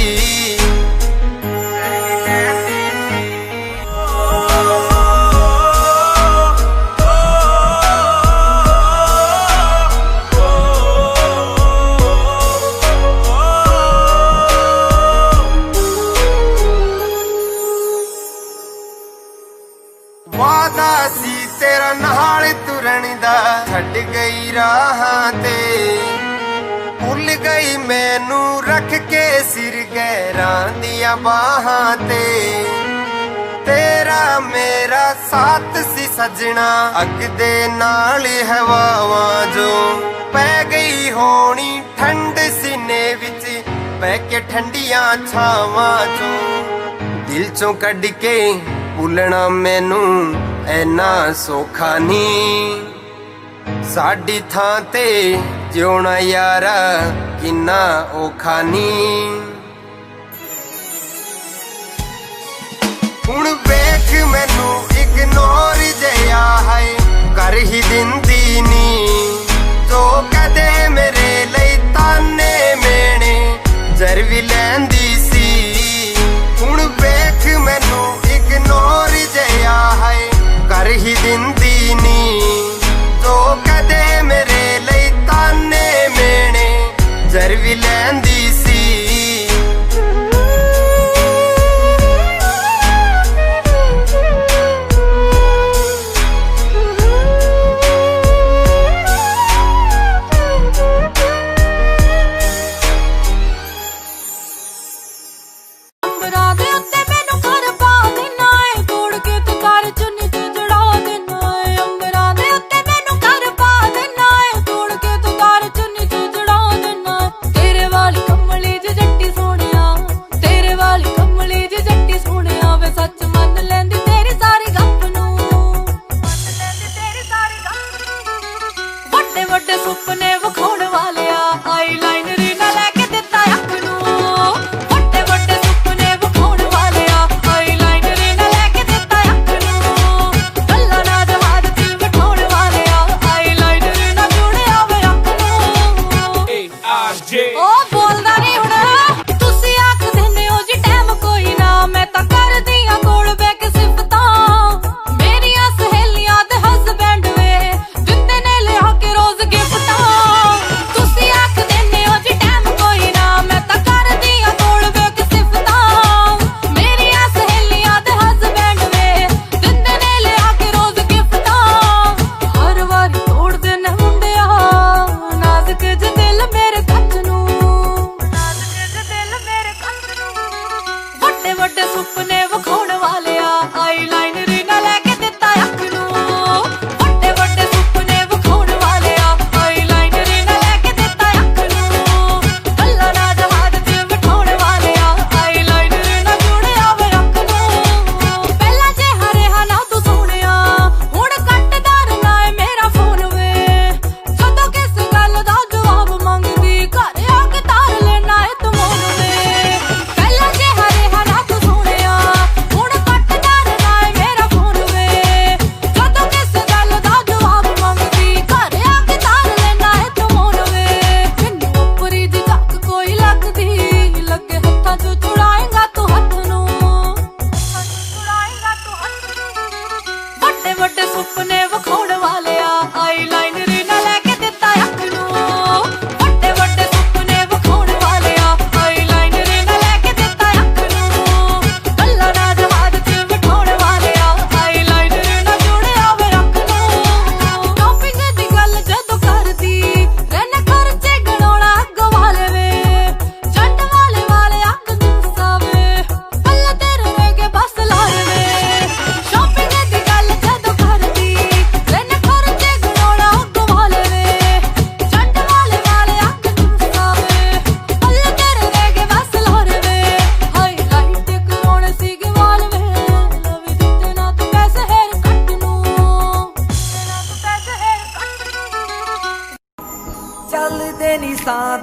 वादा सी तेरा नाल तुरन दा, छड़ गई राहां ते भुल गई मैनू रख के सिर गैरां दिया बाहां ते तेरा मेरा साथ सी सजना अग दे नाल हवावां जो पै गई होनी ठंड सीने विच पै के ठंडियां छावां चो दिल चों कढ के भुलना मैनू ऐना सौखा नी साडी थां ते जिउणा यारा किन्ना औखा नी हुण वेख मैनू इग्नोर जिहा है कर ही दिंदी नी जो कदे मेरे लई ताने मेने जर भी लैंदी सी हुण वेख मैनू इग्नोर जिहा है कर ही दिंदी नी जो कदे मेरे लई ताने मेने जर भी लैंदी सी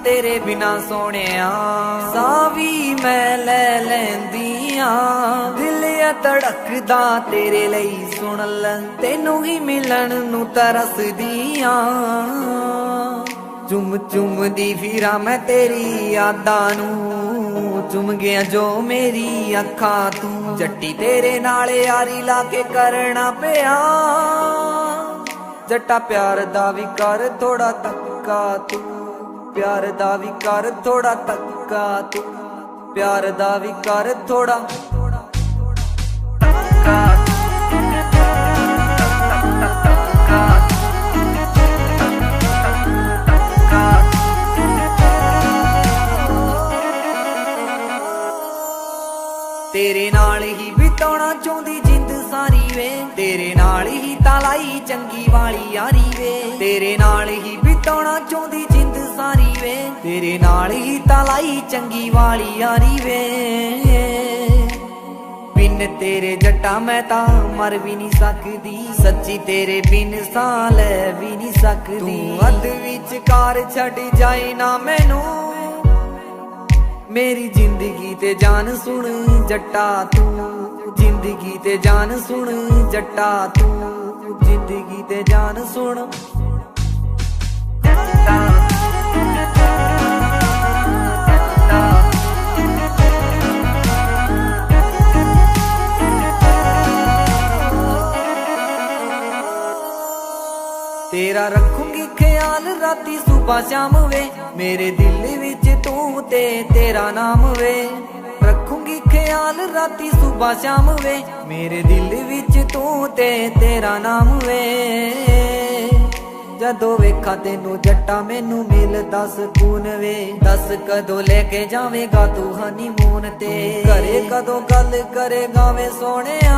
तेरे बिना सोनिया सां भी मैं ले लैंदी आं दिल आ धड़कदा तेरे लई सुन ले तेनू ही मिलन नू तरसदी आं चुम चुम दी फिरा मैं तेरी यादां नू चुम गया जो मेरी अखां तू जट्टी तेरे नाल यारी ला के करना पिया जट्टा प्यार दा भी कर थोड़ा तक्का तू प्यार दा भी कर थोड़ा तक्का तू प्यार दा भी कर थोड़ा तक्का तेरे नाल ही बिताउणा चाहुंदी जिंद सारी वे, तेरे नाल ही तालाई चंगी वाली यारी वे, तेरे नाल ही बिताउणा चाहुंदी जिंद सारी वे, तेरे नाल ही तालाई चंगी वाली यारी वे। बिन तेरे जट्टा मैं तां मर भी नहीं सकदी, सच्ची तेरे बिन सां लै भी नहीं सकदी। तू अध विचकार छड़ जाए ना मैनू, मेरी जिंदगी ते जान सुन जट्टा तू, जिंदगी ते जान सुन जट्टा तू, जिंदगी ते जान सुन। तेरा रखूंगी ख्याल राती सुबह शाम वे, मेरे दिल विच तू ते तेरा नाम वे। रखूंगी ख्याल राती सुबह शाम वे, मेरे दिल विच तू ते तेरा नाम वे। जदों वेखा तेनू जट्टा मैनू मिलदा सकून वे, दस कदों लेके जावेगा तू हनीमून ते, करे कदों गल करेगा वे सोहणिया,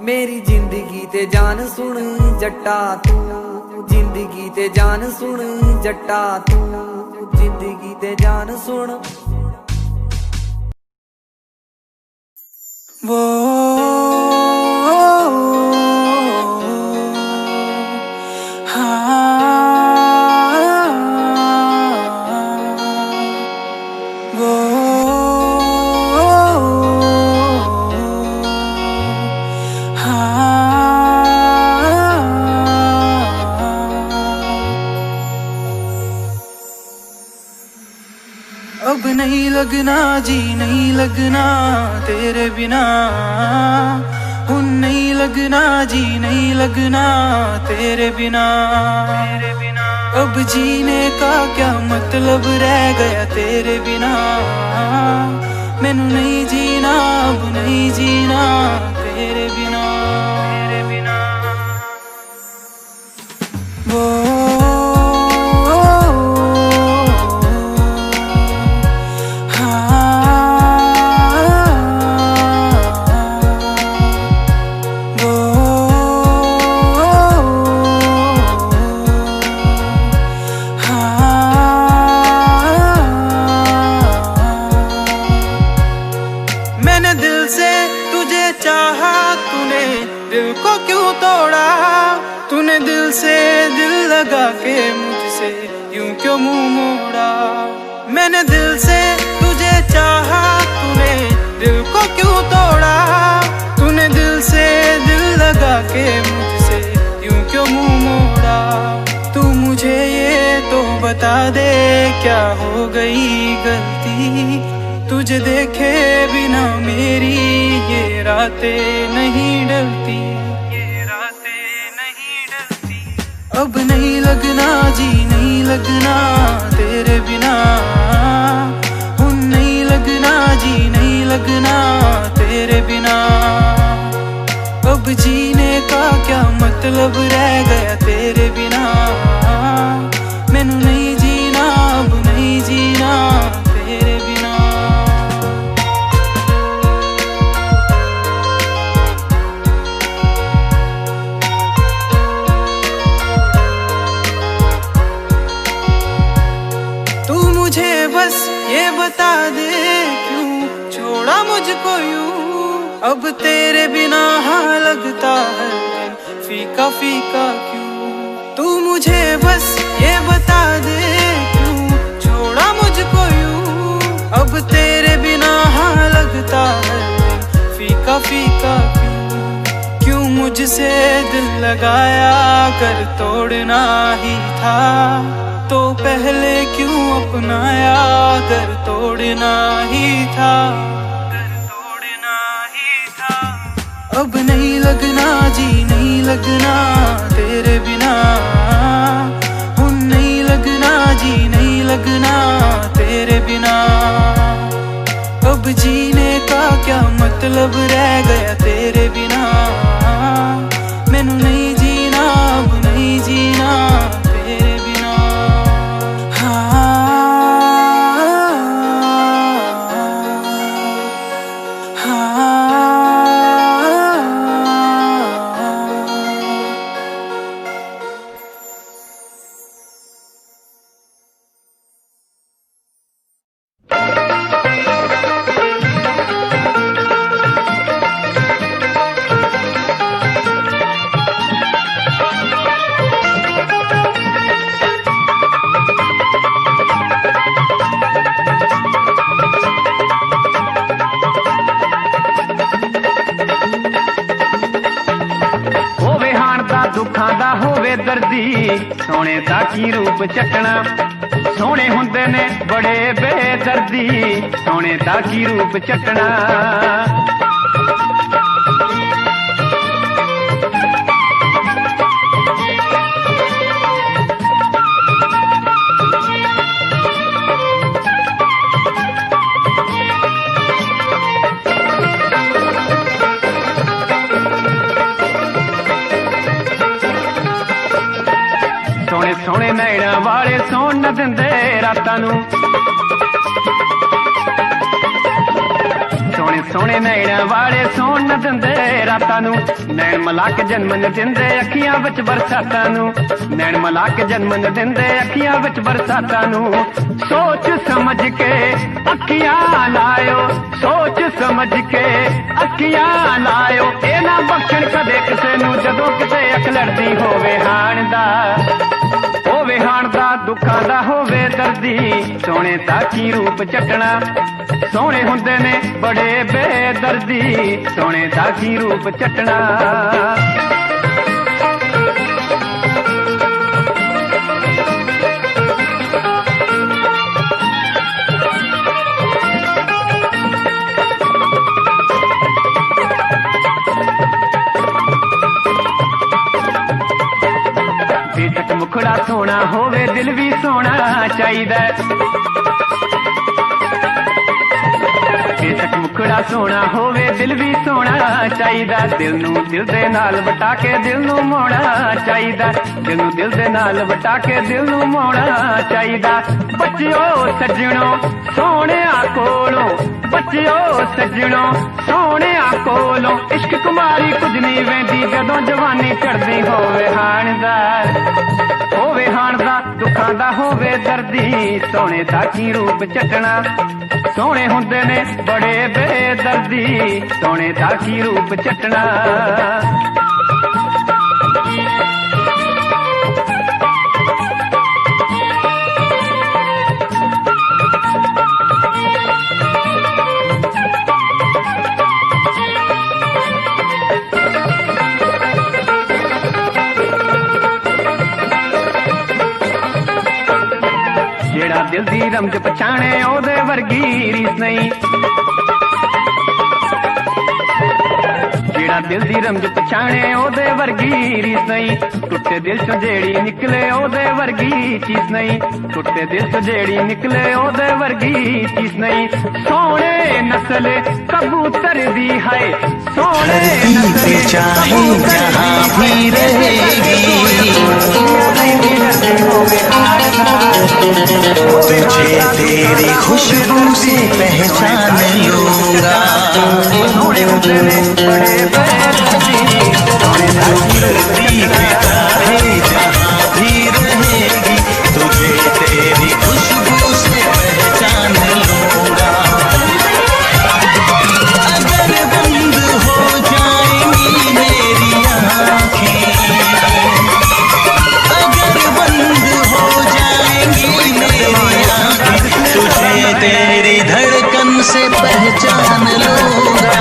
मेरी जिंदगी ते जान सुन जट्टा तू, जिंदगी ते जान सुन जट्टा तू, जिंदगी ते जान सुन। वो अब नहीं लगना जी नहीं लगना तेरे बिना, हुन नहीं लगना जी नहीं लगना तेरे बिना। अब जीने का क्या मतलब रह गया तेरे बिना, मैनू नहीं जीना अब नहीं जीना तेरे बिना। वो दिल को क्यों तोड़ा तूने, दिल से दिल लगा के मुझसे यूं क्यों मुंह मोड़ा। मैंने दिल से तुझे चाहा तूने दिल को क्यों तोड़ा, तूने दिल से दिल लगा के मुझसे यूं क्यों मुंह मोड़ा। तू मुझे ये तो बता दे क्या हो गई गलती, तुझे देखे बिना मेरी ये रातें नहीं डलती, ये रातें नहीं डलती। अब नहीं लगना जी नहीं लगना तेरे बिना, हुन नहीं लगना जी नहीं लगना तेरे बिना। अब जीने का क्या मतलब रह गया तेरे बिना, मैनू नहीं जीना अब नहीं जीना तेरे बिना। मुझे बस ये बता दे क्यों छोड़ा मुझको यूं, अब तेरे बिना हाँ लगता है फीका फीका क्यों। तू मुझे बस ये बता दे क्यों छोड़ा मुझको यूं, अब तेरे बिना हाँ लगता है फीका फीका क्यों। क्यों मुझसे दिल लगाया कर तोड़ना ही था, तो पहले क्यों अपनाया अगर तोड़ना ही था, तोड़ना ही था। अब नहीं लगना जी नहीं लगना तेरे बिना, हुन नहीं लगना जी नहीं लगना तेरे बिना। अब जीने का क्या मतलब रह गया तेरे बिना, मैनू नहीं जीना अब नहीं जीना तेरे बिना। बेदर्दी सोने दा की रूप चटना सोने हुंदे ने बड़े बेदर्दी सोने दा की रूप चटना सोने सोने नैना वाले सोन न दिंदे रातां नूं सोने सोने नैना वाले सोन न दिंदे रातां नूं नैन मला के जन्म न दिंदे अखियां विच बरसातां नूं नैन मला के जन्म न दिंदे अखियां विच बरसातां नूं सोच समझ के अखियां लायो सोच समझ के अखियां लायो ए ना बख्शण कदे किसे नूं जदों किते अख लड़दी होवे हाण दा होवे हाण दा दुखां दा होवे दर्दी सोने दा की रूप चटना सोने हुंदे ने बड़े बेदर्दी सोने दा की रूप चटना बेशक मुखड़ा सोना होवे दिल भी सोना चाहिदा बेशक मुखड़ा सोना होवे दिल भी सोना चाहिदा दिल नूं दिल दे नाल वटा के दिल नूं मोड़ा चाहिदा दिल नूं दिल दे नाल वटा के दिल नूं मोड़ा चाहिदा बच्चियो सज्जणो सोहणिया कोलों बच्चियो सज्जणो सोहणिया कोलों इश्क कुमारी कुछ नहीं वेंदी जदों जवानी चढ़दी होवे हाण दा दुखां दा होवे दर्दी सोने दा की रूप चटना सोने हुंदे ने बड़े बेदर्दी सोने दा की रूप चटना जेड़ा दिल दी रमज पछाणे ओदे वर्गी रीस नहीं जेड़ा दिल दी रमज पछाणे ओदे वर्गी रीस नहीं टुटे दिल चों जेड़ी निकले ओदे वर्गी चीज नहीं टुटे दिल चों जेड़ी निकले ओदे वर्गी चीज नहीं सोने नस्ल कबूतर दी है सोने नस्ल चाहे जहां भी रहेगी तुझे तेरी खुशबू से पहचान लूंगा चाहे जहां भी रहेगी तुझे तेरी खुशबू से पहचान लूंगा अगर बंद हो जाएंगी मेरी आँखें अगर बंद हो जाएंगी मेरी आँखें तुझे तेरी धड़कन से पहचान लूंगा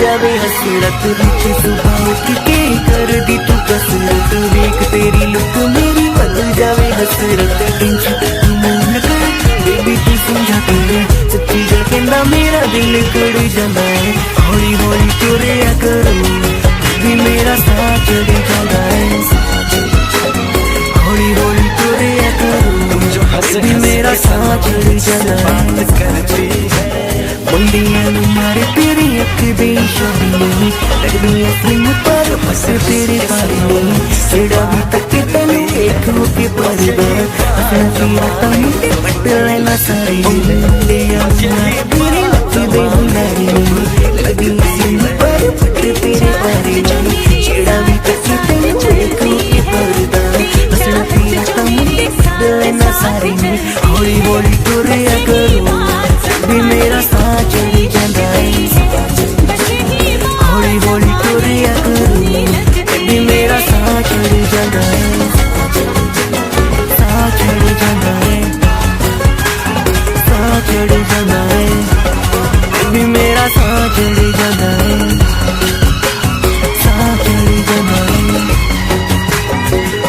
जावे हसरत विच सुबह उठ के कर दी तू कसरत वेख तेरी लुक मेरी बद जावे हसरत टेंशन तू मून कर बेबी तू समझा तेरे सच्ची गल कहंदा मेरा दिल कड़ जांदा है हौली हौली तुरिया करो भी मेरा साथ चढ़ जांदा है हौली हौली तुरिया करो भी मेरा साथ चढ़ जांदा है मुंडियां नू मारे तेरी अख दे इशारे नहीं लगदी असली पर बस तेरे बारे नहीं जेड़ा भी तके तैनू वेख के परदा हसना तेरा तनु पट लेना सारे मुंडियां नू मारे तेरी अख दे हुनारे नहीं लगदी असली पर बस तेरे बारे नहीं जेड़ा भी तके तैनू वेख के परदा हसना तेरा तनु पट लेना सारे हौली हौली तुरिया करो भी मेरा साथ चढ़ जांदा है हौली हौली तुरिया करो भी मेरा साथ चढ़ जांदा है साथ चढ़ जांदा है साथ चढ़ जांदा है भी मेरा साथ चढ़ जांदा है साथ चढ़ जांदा है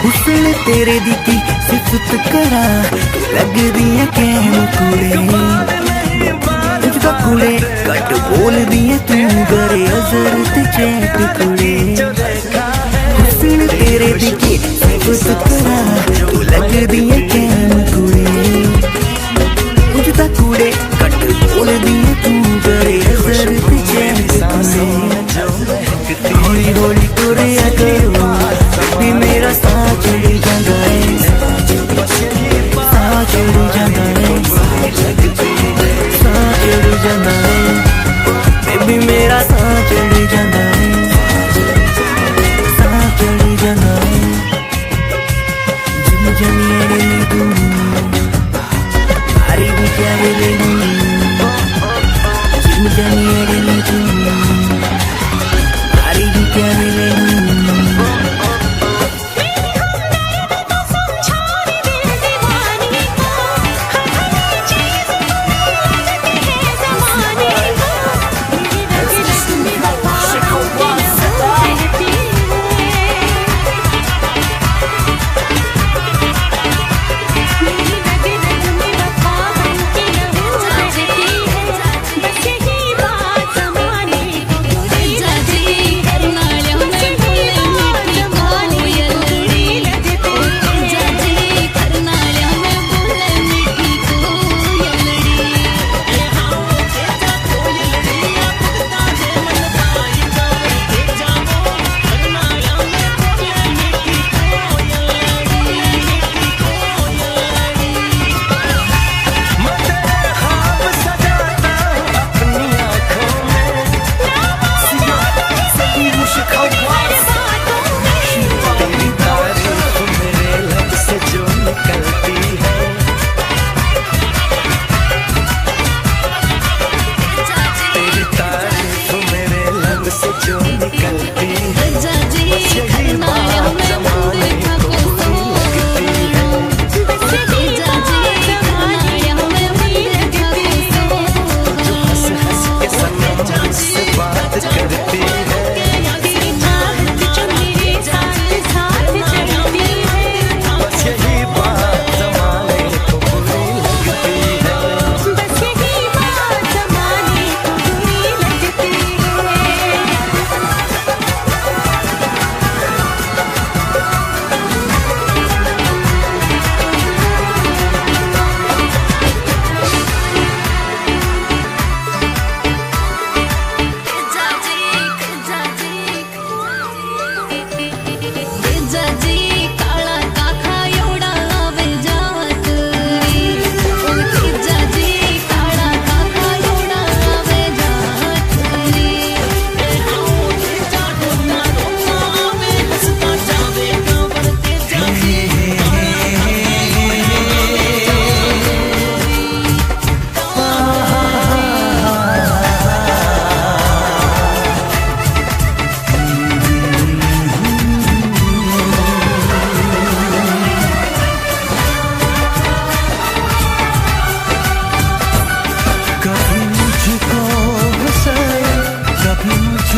हुस्न तेरे दी की सिफत करा लगदी है कैम कुड़े कुड़े कट बोल दिए तू गरे अजर ते चैट कुड़े हुस्न तेरे दिखे सिफत करा तू लग दिए कैम कुड़े मुझता कुड़े कट बोल दिए तू गरे अजर ते चैट कुड़े हौली हौली तुरिया करो भी मेरा साथ चढ़ जांदा है साथ चढ़ जांदा है चढ़ जांदा है बेबी मेरा साथ चढ़ जांदा है साथ चढ़ जांदा है जिम जमिए रे तू अरे भी क्या रे जिम जमिए रे तू अरे भी क्या रे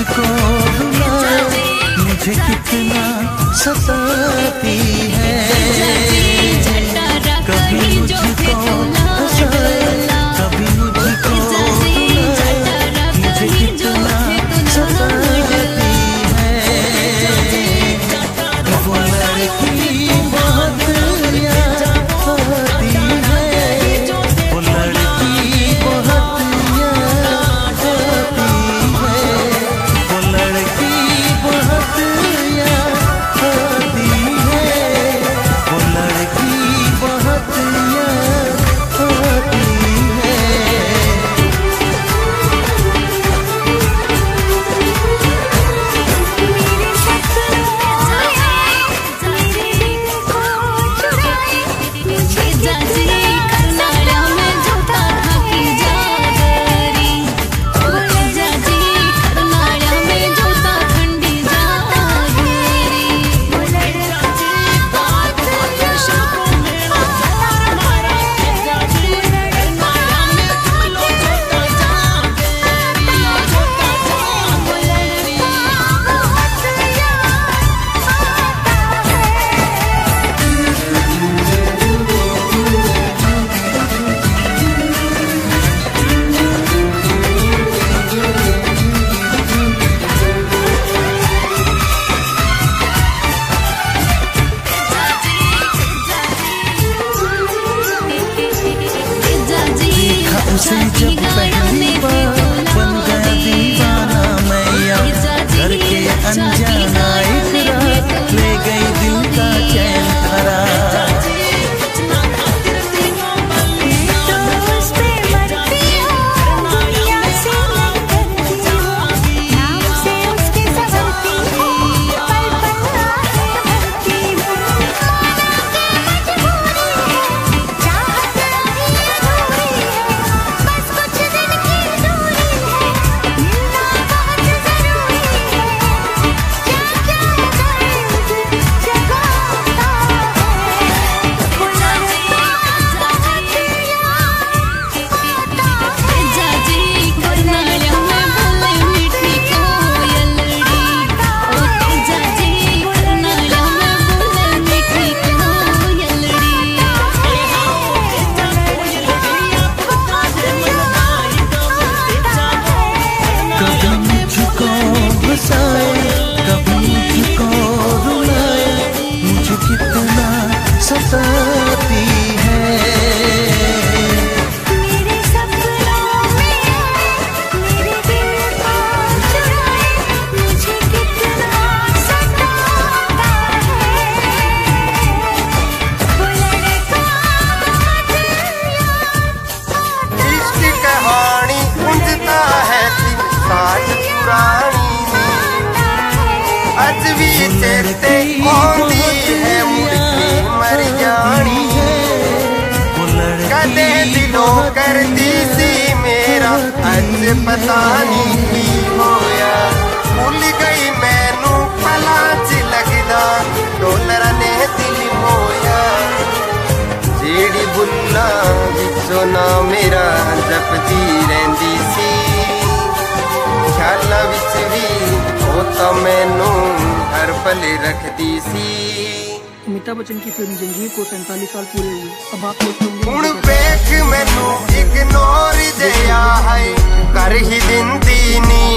मुझको रुलाए, मुझे कितना सताती है। कभी मुझको हंसाए, कभी मुझको रुलाए, मुझे कितना सताती है। वो लड़की बहुत याद आती है, वो लड़की बहुत याद आती है, वो लड़की बहुत याद आती है, वो लड़की बहुत याद आती है। उसे जब पहली बार बन गया दीवाना मैया, घर के अनजाना इकरार ले गई दिल का चैन करार। कभी मुझको हंसाए, कभी मुझको रुलाए, मुझे कितना सताती है। मेरे सपनों में मेरे दिल को चुराए, मुझे कितना सताता है। वो लड़का बहुत याद इश्क कहानी गुंजता है साज पुरानी, अज भी चेते आंदी है मुड़ के मर जानी। कदे दिलों करदी सी मेरा अज पता नहीं की होया, भुल गई मैनू पलां च लगदा डोलरा ने दिल मोया। जेड़ी बुल्लां विचों ना मेरा जपदी रहिंदी सी, ख्यालां विच भी ओ तां मैनू हर पल रखदी सी। अमिताभ बच्चन की फिल्म जंजीर को 47 साल पूरे हुए। अब आप सोच रहे होंगे हुण मुझे कैसे वेख मैनू इग्नोर जिया है कर ही दिंदी नी,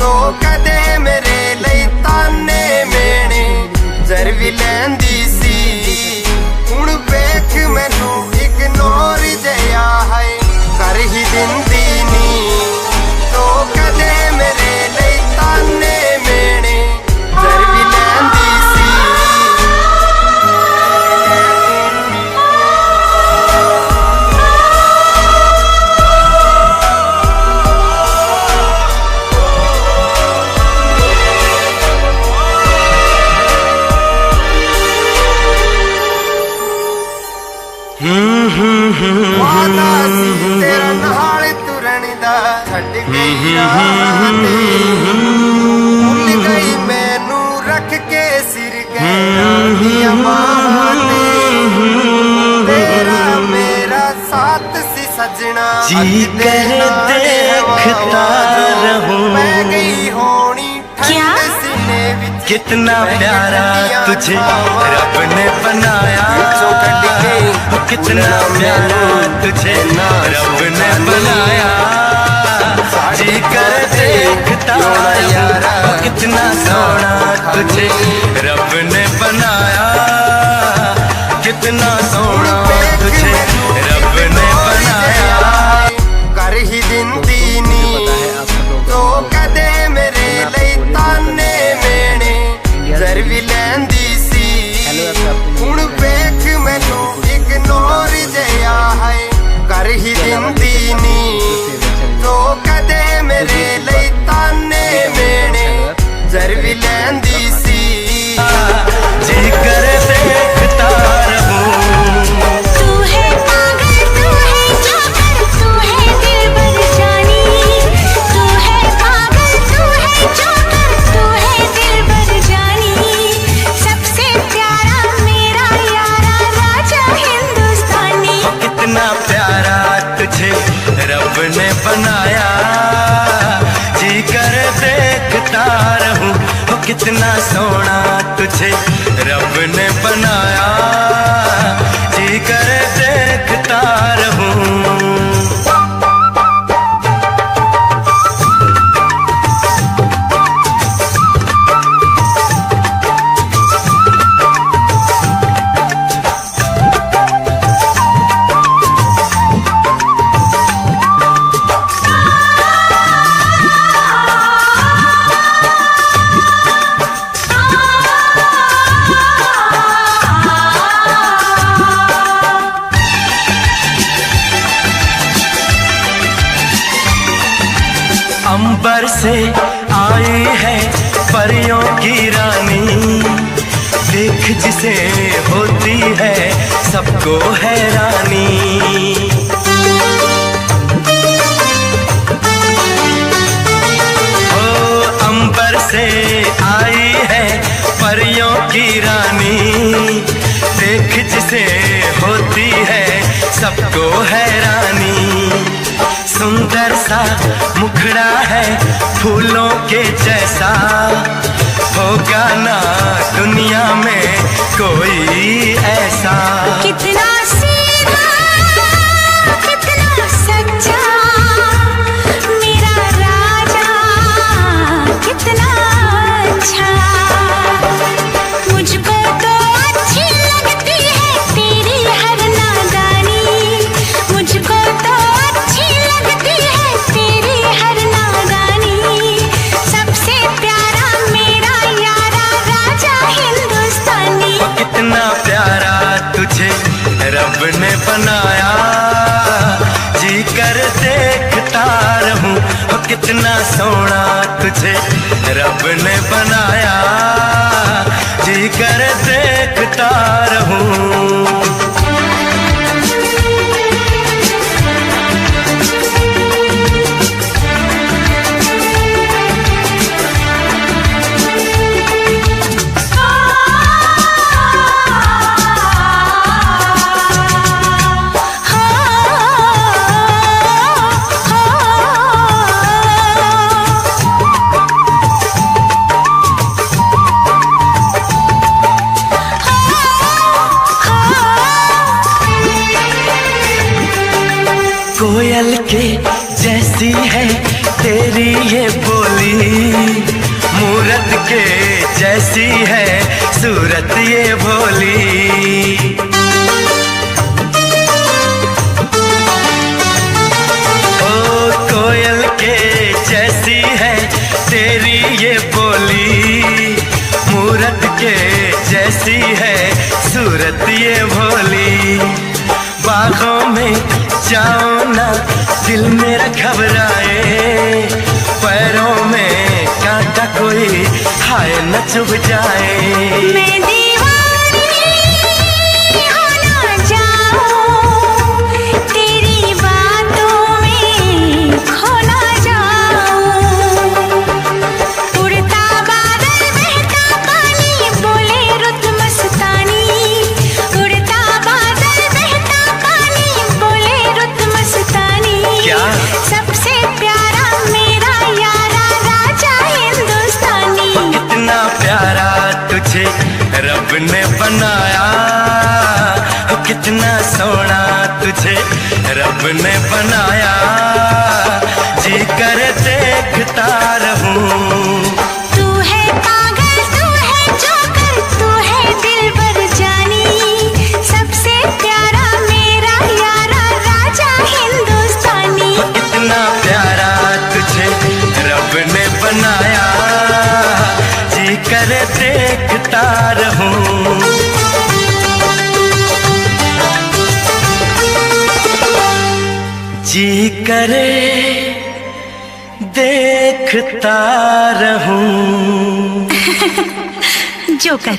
तो कदे मेरे लई ताने मेने जर भी लैंदी सी। हुण वेख मैनू इग्नोर जिया है कर ही दिंदी नी, तो कदे मेरे लई ताने मेने जर भी लैंदी सी। वादा सी तेरा नाल तुरन दा छड्ड गई राह ते, भुल गई मैनू रख के सिर गया बाहां ते। तेरा मेरा साथ सी सजना, जी करे देखता रहूं, मैं गई हो कितना प्यारा तुझे रब ने बनाया, कितना प्यारा तुझे रब ने बनाया, जी कर देखता यारा, कितना सोना तुझे रब ने बनाया, कितना सोना तुझे रब ने बनाया। कर ही दिंदी नी तो कदे मेरे ਲਈ ताने मेने जर भी लैंदी सी, हुण वेख मैनू इग्नोर जिया है। कर ही दिंदी नी तो कदे मेरे ਲਈ ताने मेने जर भी लैंदी सी, जी कर देखता रहूं। तू है पागल, तू है जोकर, तू है दिलबर जानी, तू है पागल, तू है जोकर, तू है दिलबर जानी, सबसे प्यारा मेरा यारा राजा हिंदुस्तानी। कितना प्यारा तुझे रब ने बनाया, जी कर देखता रहूं। कितना सोना तुझे रब ने बनाया, जी कर देखता रहूं। अंबर से आई है परियों की रानी, देख जिसे होती है सबको हैरानी। ओ अंबर से आई है परियों की रानी, देख जिसे होती है सबको हैरानी। सुंदर सा मुखड़ा है फूलों के जैसा, होगा ना दुनिया में कोई ऐसा। कितना सीधा, कितना सच्चा मेरा राजा, कितना अच्छा। मुझको तो अच्छी लगती है तेरी हर नादानी, मुझको तो अच्छी लगती है तेरी हर नादानी, सबसे प्यारा मेरा यारा राजा हिंदुस्तानी। कितना प्यारा तुझे रब ने बनाया, जी कर देखता रहूं। कितना सोना तुझे रब ने बनाया, जी कर देखता रहूं। कोयल के जैसी है तेरी ये बोली, मूरत के जैसी है सूरत ये भोली। ओ कोयल के जैसी है तेरी ये बोली, मूरत के जैसी है सूरत ये भोली। बागों में जाओ ना दिल मेरा घबराए, पैरों में कांटा कोई हाय न चुभ जाए। मैं दीवानी हो ना जाऊं, तेरी बातों में खो ना जाऊं। उड़ता बादल बहता पानी बोले रुत मस्तानी, उड़ता बादल बहता पानी बोले रुत मस्तानी। क्या? सबसे प्यारा मेरा यारा राजा हिंदुस्तानी। कितना प्यारा ने बनाया, कितना सोना तुझे रब ने बनाया, जी कर देखता रहूं। तू है पागल, तू है जोकर, तू है दिलबर जानी, सबसे प्यारा मेरा यारा राजा हिंदुस्तानी। कितना प्यारा तुझे रब ने बनाया, जी कर देखता रहूं। जी करे देखता रहूं। जोकर।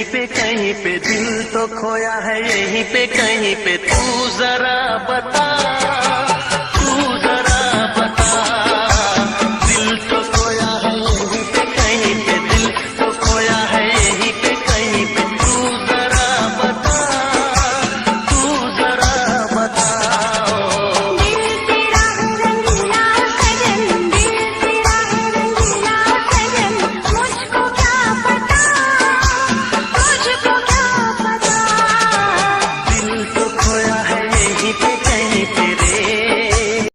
कहीं पे दिल तो खोया है, यहीं पे कहीं पे तू जरा बता।